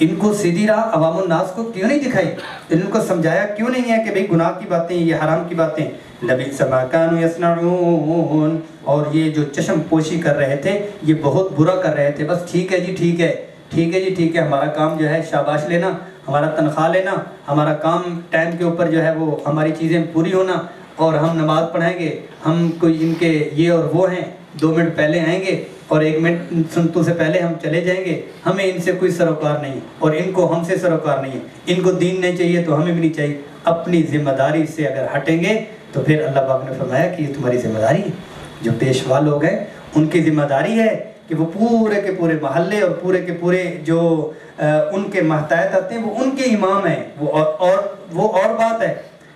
ان کو سیدھی راہ عوام الناس کو کیوں نہیں دکھائی، ان کو سمجھایا کیوں نہیں ہے کہ بھئی گناہ کی باتیں، یہ حرام کی باتیں۔ لبئس ما كانوا يصنعون، اور یہ جو چشم پوشی کر رہے تھے یہ بہت برا کر رہے تھے، بس ٹھیک ہے جی ٹھیک ہے، ٹھیک ہے جی ٹھیک ہے، ہمارا کام جو ہے شاباش لینا، ہمارا تنخواہ لینا، ہمارا کام ٹائم کے اوپر جو ہے وہ ہماری چیزیں پوری ہونا، اور ہم نماز پڑھائیں گے، ہم کوئی ان کے یہ اور وہ ہیں، 2 منٹ پہلے آئیں گے اور 1 منٹ سنتوں سے پہلے ہم چلے جائیں گے، ہمیں ان سے کوئی سروکار نہیں اور ان کو ہم سے سروکار نہیں ہے، ان کو دین نہیں چاہیے تو ہمیں بھی نہیں چاہیے۔ اپنی ذمہ داری سے اگر ہٹیں گے تو پھر اللہ پاک نے فرمایا کہ یہ تمہاری ذمہ داری ہے، جو پیشوا لوگ ہیں ان کی ذمہ داری ہے کہ وہ پورے کے پورے محلے اور پورے کے پورے جو ان کے ماتحت آتے ہیں وہ ان کے امام ہیں، وہ اور بات ہے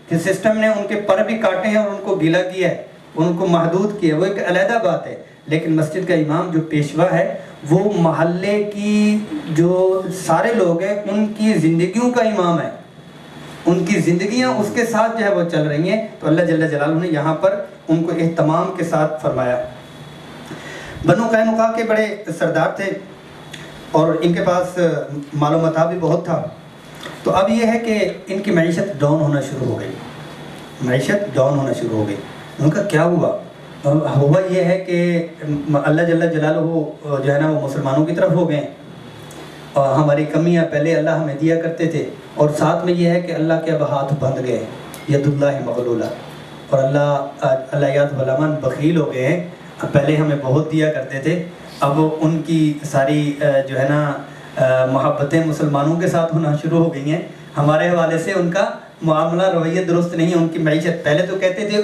کہ سسٹم نے ان کے پر بھی کاٹے ہیں اور ان کو گیلا کیا ہے، ان کو محدود کیا ہے، وہ ایک علیحدہ بات ہے، لیکن مسجد کا امام جو پیشوا ہے وہ محلے کی جو سارے لوگ ہیں ان کی زندگیوں کا امام ہے، ان کی زندگیاں اس کے ساتھ جو ہے وہ چل رہی ہیں، تو اللہ جل جلالہ نے یہاں پر ان کو اہتمام کے ساتھ فرمایا۔ بنو قینقاع کے بڑے سردار تھے اور ان کے پاس مال و متاع بھی بہت تھا، تو اب یہ ہے کہ ان کی معیشت ڈاؤن ہونا شروع ہو گئی، معیشت ڈاؤن ہونا شروع ہو گئی۔ ان کا کیا ہوا یہ ہے کہ اللہ جل جلالہ جو ہے نا وہ مسلمانوں کی طرف ہو گئے، اور ہماری کمیاں پہلے اللہ ہمیں دیا کرتے تھے، اور ساتھ میں یہ ہے کہ اللہ کے اب ہاتھ بندھ گئے، ید اللہ مغلولہ، اور اللہ یاد غلامان بخیل ہو گئے ہیں، پہلے ہمیں بہت دیا کرتے تھے، اب ان کی ساری جو ہے نا محبتیں مسلمانوں کے ساتھ ہونا شروع ہو گئی ہیں. ہمارے حوالے سے ان کا معاملہ رویہ درست نہیں ہے. ان کی معیشت پہلے تو کہتے تھے،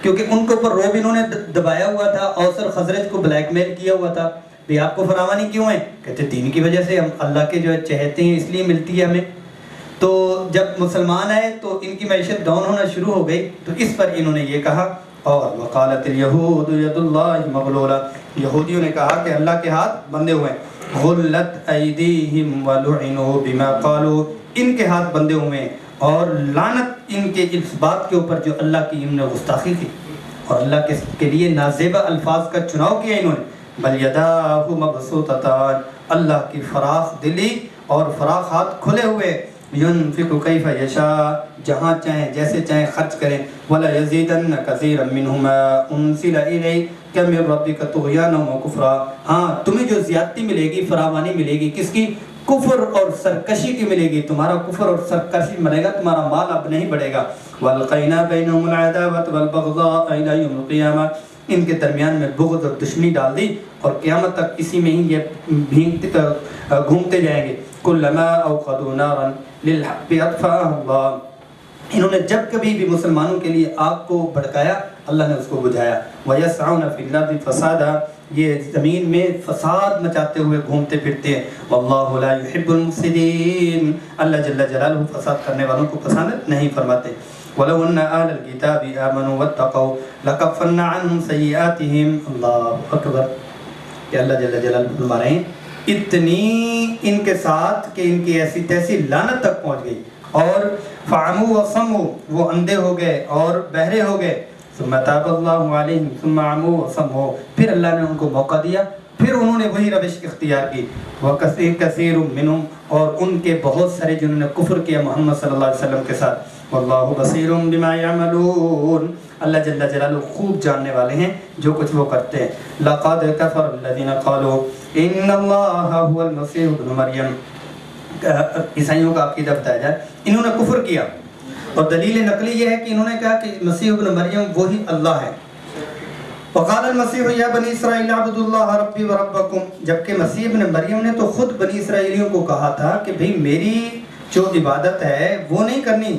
کیونکہ ان کے اوپر روب انہوں نے دبایا ہوا تھا، اوس اور خزرج کو بلیک میل کیا ہوا تھا، بھئی آپ کو فراوانی کیوں ہے؟ کہتے دین کی وجہ سے، ہم اللہ کے جو چہتے ہیں اس لیے ملتی ہے ہمیں. تو جب مسلمان آئے تو ان کی معیشت ڈاؤن ہونا شروع ہو گئی، تو اس پر انہوں نے یہ کہا. اور وقالت الیہود ید اللہ مغلولہ، یہودیوں نے کہا کہ اللہ کے ہاتھ بندھے ہوئے ہیں. غلت ایدیہم ولعنوا بما قالوا، ان کے ہاتھ بندھے ہوئے ہیں اور لعنت ان کے اس بات کے اوپر جو اللہ کی انہوں نے گستاخی کی اور اللہ کے لیے نازیبہ الفاظ کا چناؤ کیا انہوں نے. بل یداہ مبسوطتان، اللہ کی فراخ دلی اور فراخ ہاتھ کھلے ہوئے. ينفق کیف یشاء، جہاں چاہیں جیسے چاہیں خرچ کریں. ولا یزیدن کثیرا منہم انزل الیک من ربک طغیانا وکفرا، ہاں تمہیں جو زیادتی ملے گی، فراوانی ملے گی، کس کی؟ کفر اور سرکشی کی ملے گی. تمہارا کفر اور سرکشی بڑھے گا، تمہارا مال اب نہیں بڑھے گا. والقینا بینہم العداوۃ والبغضاء الی یوم القیامہ، ان کے درمیان میں بغض اور دشمنی ڈال دی اور قیامت تک اسی میں ہی یہ گھومتے جائیں گے. کلما اوقدوا نارا للحق اطفاها اللہ، انہوں نے جب کبھی بھی مسلمانوں کے لیے آگ کو بھڑکایا اللہ نے اس کو بجھایا. وَيَسْعَوْنَ فِي الْأَرْضِ فَسَادًا، یہ زمین میں فساد مچاتے ہوئے گھومتے پھرتے ہیں. وَاللَّهُ لَا يُحِبُّ الْمُفْسِدِينَ، اللہ جل جلالہ فساد کرنے والوں کو پسند نہیں فرماتے. وَلَوْ أَنَّ أَهْلَ الْكِتَابِ آمَنُوا وَاتَّقَوْا لَكَفَّرْنَا عَنْهُمْ سَيِّئَاتِهِمْ. اللہ اکبر، کہ اللہ جل جلالہ فرما رہے ہیں اتنی ان کے ساتھ کہ ان کی ایسی تیسی لعنت تک پہنچ گئی. اور فعموا وصموا، وہ اندھے ہو گئے اور بہرے ہو گئے. ثم تاب اللہ علیہم ثم عموا وصموا، پھر اللہ نے ان کو موقع دیا، پھر انہوں نے وہی روش اختیار کی. وکثیر منہم، اور ان کے بہت سارے جنہوں نے کفر کیا محمد صلی اللہ علیہ وسلم کے ساتھ. واللہ بصیر بما یعملون، اللہ جل جلالہ خوب جاننے والے ہیں جو کچھ وہ کرتے ہیں. لقد کفر الذین قالوا ان اللہ هو المسیح ابن مریم، عیسائیوں کا عقیدہ بتایا جائے، انہوں نے کفر کیا اور دلیل نقلی یہ ہے کہ انہوں نے کہا کہ مسیح ابن مریم وہی اللہ ہے. وقال المسیح یا بنی اسرائیل اعبدوا اللہ ربی وربکم، جبکہ مسیح ابن مریم نے تو خود بنی اسرائیلیوں کو کہا تھا کہ بھئی میری جو عبادت ہے وہ نہیں کرنی،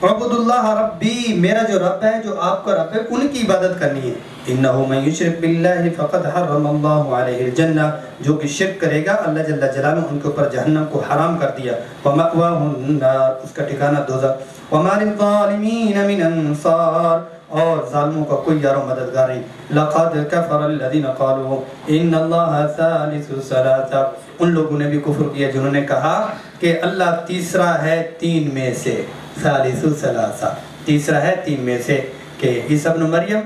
اعبدوا اللہ ربی، میرا جو رب ہے جو آپ کا رب ہے ان کی عبادت کرنی ہے. انہ من یشرک باللہ فقد حرم اللہ علیہ الجنہ، جو کہ شرک کرے گا اللہ جل جلالہ ان کے اوپر جہنم کو حرام کر دیا. ومأواہ النار، اس کا ٹھکانہ دوزخ. وما للظالمین من انصار، اور ظالموں کا کوئی یار و مددگار نہیں. لقد کفر الذین قالوا ان اللہ ثالث ثلاثہ، ان لوگوں نے بھی کفر کیا جنہوں نے کہا کہ اللہ تیسرا ہے تین میں سے. ثالث ثلاثہ، تیسرا ہے تین میں سے، کہ عیسیٰ ابن مریم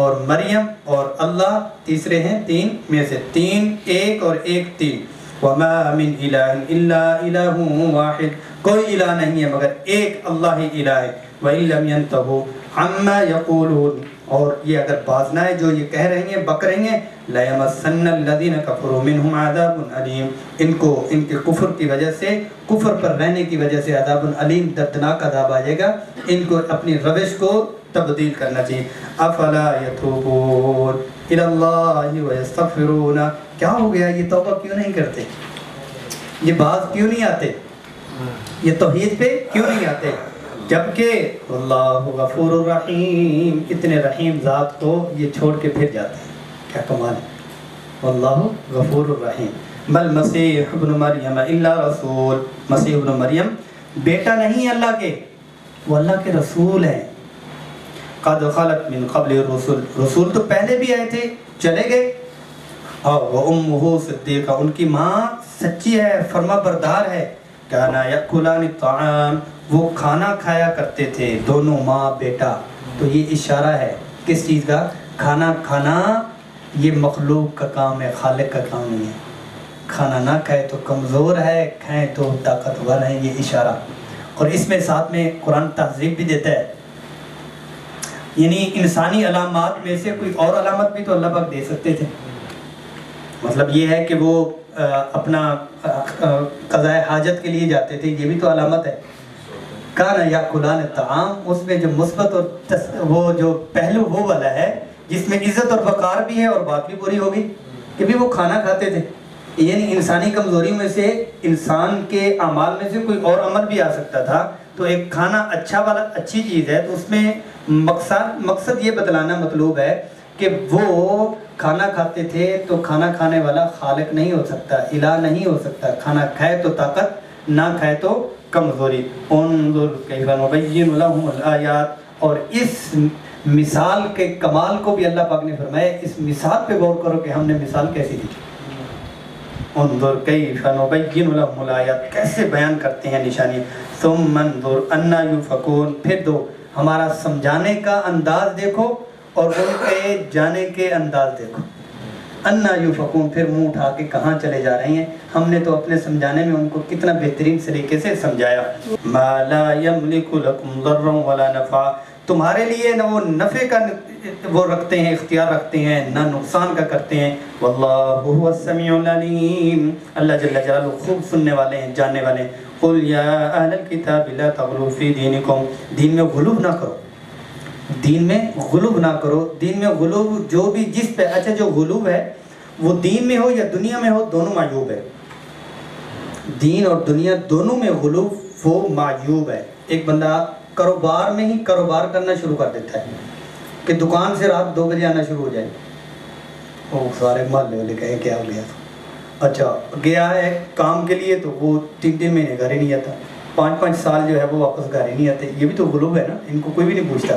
اور مریم اور اللہ تیسرے ہیں تین میں سے. تین ایک اور ایک تین. وما من الہ الا الہ واحد، کوئی الہ نہیں ہے مگر ایک اللہ ہی الہ ہے. وَإِن لَمْ يَنْتَهُوا عَمَّا يَقُولُونَ، اور یہ اگر باز نہ ہے جو یہ کہہ رہی ہیں بک رہی ہیں. لَيَمَسَّنَّ الَّذِينَ كَفَرُوا مِنْهُمْ عَذَابٌ عَلِيمٌ، ان کو ان کے کفر کی وجہ سے، کفر پر رہنے کی وجہ سے عذاب علیم، دردناک عذاب آئے گا. ان کو اپنی روش کو تبدیل کرنا چاہیے. افلا یتوبون الی اللہ ویستغفرون، کیا ہو گیا یہ توبہ کیوں نہیں کرتے، یہ باز کیوں نہیں آتے، یہ توحید پہ کیوں نہیں آتے، جبکہ اللہ غفور الرحیم، اتنے رحیم ذات کو یہ چھوڑ کے پھر جاتے ہیں. کیا کمال ہے، اللہ غفور الرحیم. بل مسیح ابن مریم الا رسول، مسیح ابن مریم بیٹا نہیں اللہ کے، وہ اللہ کے رسول ہیں. قد خلت من قبل الرسل، رسول تو پہلے بھی آئے تھے چلے گئے. اور وامہ صدیقہ، ان کی ماں سچی ہے، فرما بردار ہے. کانا یاکلان الطعام، وہ کھانا کھایا کرتے تھے دونوں ماں بیٹا. تو یہ اشارہ ہے کس چیز کا؟ کھانا کھانا یہ مخلوق کا کام ہے، خالق کا کام نہیں ہے. کھانا نہ کھائے تو کمزور ہے، کھائیں تو طاقتور ہے، یہ اشارہ. اور اس میں ساتھ میں قرآن تہذیب بھی دیتا ہے، یعنی انسانی علامات میں سے کوئی اور علامت بھی تو اللہ پاک دے سکتے تھے. مطلب یہ ہے کہ وہ اپنا قضاء حاجت کے لیے جاتے تھے، یہ بھی تو علامت ہے. کانا یاکلان الطعام، اس میں جو مثبت اور وہ جو پہلو وہ والا ہے جس میں عزت اور وقار بھی ہے اور بات بھی پوری ہوگی کہ بھی وہ کھانا کھاتے تھے. یعنی انسانی کمزوریوں میں سے انسان کے اعمال میں سے کوئی اور عمل بھی آ سکتا تھا. تو ایک کھانا اچھا والا اچھی چیز ہے, تو اس میں مقصد یہ بتلانا مطلوب ہے کہ وہ کھانا کھاتے تھے تو کھانا کھانے والا خالق نہیں ہو سکتا, الہ نہیں ہو سکتا. کھانا کھائے تو طاقت, نہ کھائے تو کمزوری. انظر کیف نبین لہم الآیات. اور اس مثال کے کمال کو بھی اللہ پاک نے فرمایا, اس مثال پہ غور کرو کہ ہم نے مثال کیسی دی. انظر کیف نبین لہم الآیات, کیسے بیان کرتے ہیں نشانی. ثم انظر انا یؤفکون, پھر دو ہمارا سمجھانے کا انداز دیکھو اور ان کے جانے کے انداز دیکھو. انا یؤفکون, پھر منہ اٹھا کے کہاں چلے جا رہے ہیں. ہم نے تو اپنے سمجھانے میں ان کو کتنا بہترین طریقے سے سمجھایا. ما لا یملک لکم ضرا ولا نفع, تمہارے لیے نہ وہ نفع کا وہ رکھتے ہیں, اختیار رکھتے ہیں, نہ نقصان کا کرتے ہیں. واللہ هو السمیع العلیم, اللہ جل جلالہ خوب سننے والے ہیں, جاننے والے ہیں. قل یا اہل الکتاب لا تغلوا فی دینکم, دین میں غلو نہ کرو, دین میں غلو نہ کرو. دین میں غلو جو بھی جس پہ, اچھا جو غلو ہے وہ دین میں ہو یا دنیا میں ہو, دونوں معیوب ہے. دین اور دنیا دونوں میں غلو وہ معیوب ہے. ایک بندہ کاروبار میں ہی کاروبار کرنا شروع کر دیتا ہے کہ دکان سے رات 2 بجے آنا شروع ہو جائے. وہ سارے محلے والے کہیں کیا ہو گیا, اچھا گیا ہے کام کے لیے تو وہ 3 مہینے گھر ہی نہیں آتا, 5 سال جو ہے وہ واپس گھر ہی نہیں آتے. یہ بھی تو غلوب ہے نا, ان کو کوئی بھی نہیں پوچھتا.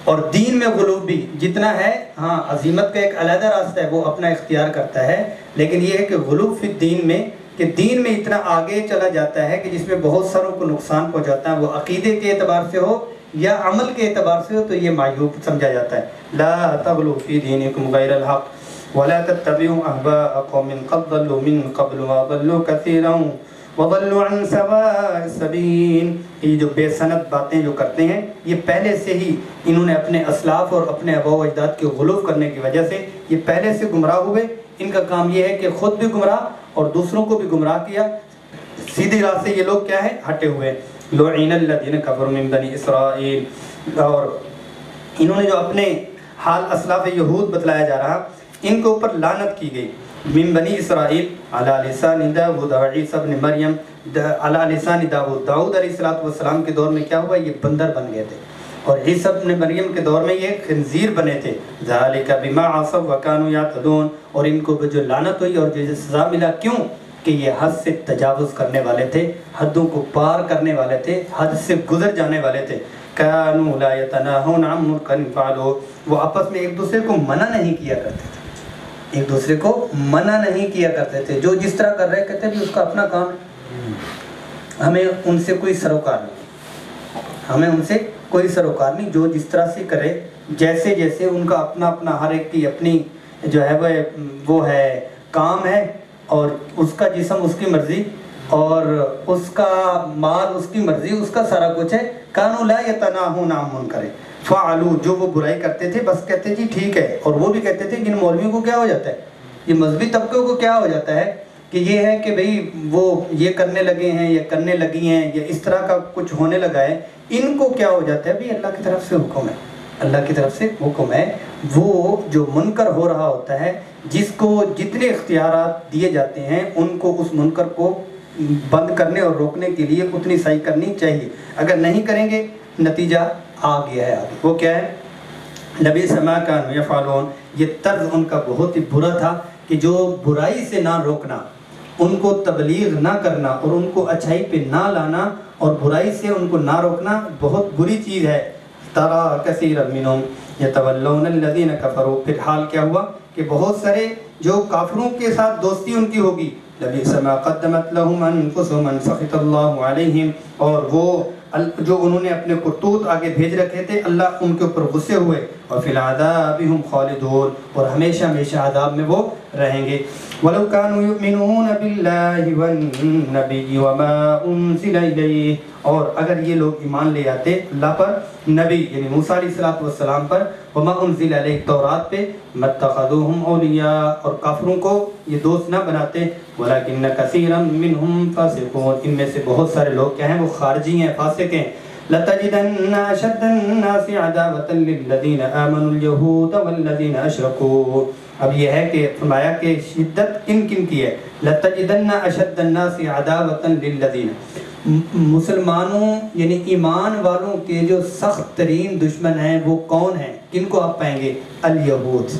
اور دین میں غلوب بھی جتنا ہے, ہاں عظیمت کا ایک علیحدہ راستہ ہے, وہ اپنا اختیار کرتا ہے. لیکن یہ ہے کہ غلوب فی الدین میں, کہ دین میں اتنا آگے چلا جاتا ہے کہ جس میں بہت ساروں کو نقصان پہنچاتا ہے, وہ عقیدے کے اعتبار سے ہو یا عمل کے اعتبار سے ہو, تو یہ معیوب سمجھا جاتا ہے. لا تغلوا فی دینکم غیر الحق ولا تتبعوا اهواء قوم قد ضلوا من قبل وضلوا كثيرا وضلوا عن سواء السبيل. یہ جو بے سند باتیں جو کرتے ہیں, یہ پہلے سے ہی انہوں نے اپنے اسلاف اور اپنے آباء و اجداد کے غلو کرنے کی وجہ سے یہ پہلے سے گمراہ ہوئے. ان کا کام یہ ہے کہ خود بھی گمراہ اور دوسروں کو بھی گمراہ کیا. سیدھی راہ سے یہ لوگ کیا ہے, ہٹے ہوئے. لعن الذین کفروا من بنی اسرائیل, اور انہوں نے جو اپنے حال اسلاف یہود بتلایا جا رہا, ان کے اوپر لعنت کی گئی. من بنی اسرائیل علی لسان داؤد و عیسی ابن مریم, علی لسان داؤد, داؤد علیہ السلام کے دور میں کیا ہوا, یہ بندر بن گئے تھے, اور عیسی ابن مریم کے دور میں یہ خنزیر بنے تھے. ذالک بما عصوا وکانوا یعتدون, اور ان کو جو لعنت ہوئی اور جو سزا ملا, کیوں کہ یہ حد سے تجاوز کرنے والے تھے, حدوں کو پار کرنے والے تھے, حد سے گزر جانے والے تھے. کانوا لا یتناہون عن منکر فعلوہ, وہ آپس میں ایک دوسرے کو منع نہیں کیا کرتے تھے, ایک دوسرے کو منع نہیں کیا کرتے تھے. جو جس طرح کر رہے کہتے بھی اس کا اپنا کام ہے, ہمیں ان سے کوئی سروکار نہیں, ہمیں ان سے کوئی سروکار نہیں. جو جس طرح سے کرے, جیسے جیسے ان کا اپنا اپنا, ہر ایک کی اپنی جو ہے وہ ہے کام ہے, اور اس کا جسم اس کی مرضی, اور اس کا مال اس کی مرضی, اس کا سارا کچھ ہے. کانوا لا یتناہون عن منکر فعلوا, جو وہ برائی کرتے تھے بس کہتے جی ٹھیک ہے. اور وہ بھی کہتے تھے کہ ان مولویوں کو کیا ہو جاتا ہے, یہ مذہبی طبقوں کو کیا ہو جاتا ہے کہ یہ ہے کہ بھئی وہ یہ کرنے لگے ہیں یا کرنے لگی ہیں یا اس طرح کا کچھ ہونے لگا ہے, ان کو کیا ہو جاتا ہے. بھئی اللہ کی طرف سے حکم ہے, اللہ کی طرف سے حکم ہے. وہ جو منکر ہو رہا ہوتا ہے, جس کو جتنے اختیارات دیے جاتے ہیں, ان کو اس منکر کو بند کرنے اور روکنے کے لیے اتنی سعی کرنی چاہیے. اگر نہیں کریں گے نتیجہ آ گیا ہے آگے. وہ کیا ہے, نبی سما کانوا یفعلون, یہ طرز ان کا بہت ہی برا تھا کہ جو برائی سے نہ روکنا, ان کو تبلیغ نہ کرنا اور ان کو اچھائی پہ نہ لانا اور برائی سے ان کو نہ روکنا بہت بری چیز ہے. ترى كثيرا منهم يتولون الذين كفروا, پھر حال کیا ہوا کہ بہت سارے جو کافروں کے ساتھ دوستی ان کی ہوگی. لبئس ما قدمت لهم انفسهم ان سخط الله عليهم, اور وہ جو انہوں نے اپنے کرتوت آگے بھیج رکھے تھے, اللہ ان کے اوپر غصے ہوئے. اور فی العذاب هم خالدون, اور ہمیشہ ہمیشہ عذاب میں وہ رہیں گے. ولو كانوا يؤمنون بالله والنبي وما انزل الیہ, اور اگر یہ لوگ ایمان لے آتے اللہ پر, نبی یعنی موسیٰ علیہ السلام پر, وما انزل علیہ تورات پہ, متخذوہم اولیاء, اور کافروں کو یہ دوست نہ بناتے. ولکن کثیرا منہم فاسقون, ان میں سے بہت سارے لوگ کیا ہیں, وہ خارجی ہیں, فاسق ہیں. لَتَجِدَنَّ أَشَدَّ النَّاسِ عَدَاوَةً لِلَّذِينَ آمَنُوا الْيَهُودَ وَالَّذِينَ أَشْرَكُوا. اب یہ ہے کہ فرمایا کہ شدت کن کن کی ہے. لَتَجِدَنَّ أَشَدَّ النَّاسِ عَدَاوَةً لِلَّذِينَ، مسلمانوں یعنی ایمان والوں کے جو سخت ترین دشمن ہیں وہ کون ہیں؟ کن کو آپ پائیں گے؟ الیہود.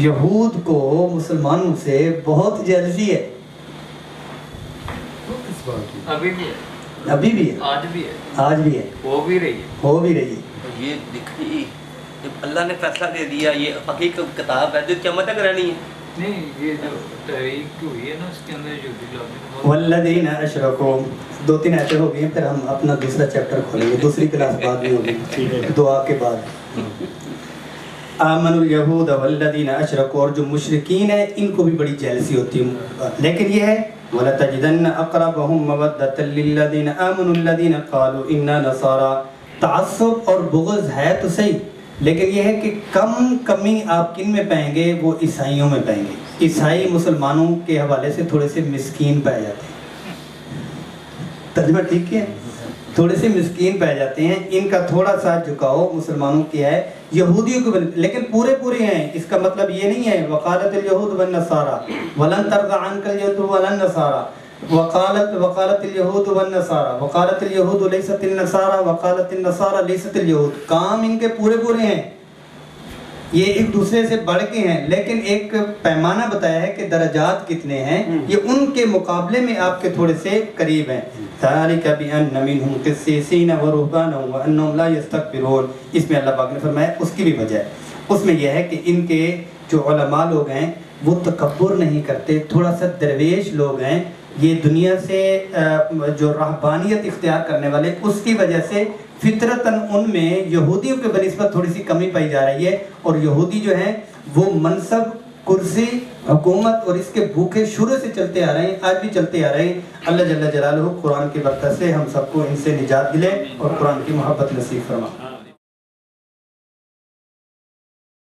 یہود کو مسلمانوں سے بہت جیلسی ہے. ابھی بھی ہے، ابھی بھی ہے، آج بھی ہے، آج بھی ہے، ہو بھی رہی ہے. ہو بھی رہی ہے. یہ دیکھیے جب اللہ نے فیصلہ دے دیا یہ حقیقت کتاب ہے جو قیامت تک رہنی ہے. نہیں یہ جو تحریک ہوئی ہے نا اس کے اندر جو والذین اشرکوا، 2-3 ایسے ہو گئی ہیں، پھر ہم اپنا دوسرا چیپٹر کھولیں گے، دوسری کلاس بعد میں ہوگی دعا کے بعد. آمن الیہود والذین اشرکوا، اور جو مشرکین ہیں ان کو بھی بڑی جیلسی ہوتی ہے. لیکن یہ ہے وَلَتَجِدَنَّ أَقْرَبَهُمْ مَوَدَّةً لِلَّذِينَ آمَنُوا الَّذِينَ قَالُوا إِنَّا نَصَارَى. تعصب اور بغض ہے تو صحیح، لیکن یہ ہے کہ کمی آپ کن میں پائیں گے؟ وہ عیسائیوں میں پائیں گے. عیسائی مسلمانوں کے حوالے سے تھوڑے سے مسکین پائے جاتے ہیں. ترجمہ ٹھیک ہے، تھوڑے سے مسکین پائے جاتے ہیں. ان کا تھوڑا سا جھکاؤ مسلمانوں کی ہے، یہودیوں کو، لیکن پورے ہیں. اس کا مطلب یہ نہیں ہے وقالت الیہود والنصارى ولن ترضى عنك اليهود ولا النصارى. وقالت الیہود والنصارى وقالت الیہود لیست النصارى وقالت النصارى لیست الیہود. کام ان کے پورے ہیں، یہ ایک دوسرے سے بڑھ کے ہیں، لیکن ایک پیمانہ بتایا ہے کہ درجات کتنے ہیں. یہ ان کے مقابلے میں آپ کے تھوڑے سے قریب ہیں. ذَلِكَ بِأَنَّ مِنْهُمْ قِسِّيسِينَ وَرُهْبَانًا وَأَنَّهُمْ لَا يَسْتَكْبِرُونَ. اس میں اللہ پاک نے فرمایا اس کی بھی وجہ ہے. اس میں یہ ہے کہ ان کے جو علماء لوگ ہیں وہ تکبر نہیں کرتے، تھوڑا سا درویش لوگ ہیں. یہ دنیا سے جو رہبانیت اختیار کرنے والے، اس کی وجہ سے فطرتاً ان میں یہودیوں کے بنسبت تھوڑی سی کمی پائی جا رہی ہے. اور یہودی جو ہیں وہ منصب، کرسی، حکومت اور اس کے بھوکے شروع سے چلتے آ رہے ہیں، آج بھی چلتے آ رہے ہیں. اللہ جل جلالہ قرآن کی برکت سے ہم سب کو ان سے نجات دلے اور قرآن کی محبت نصیب فرما.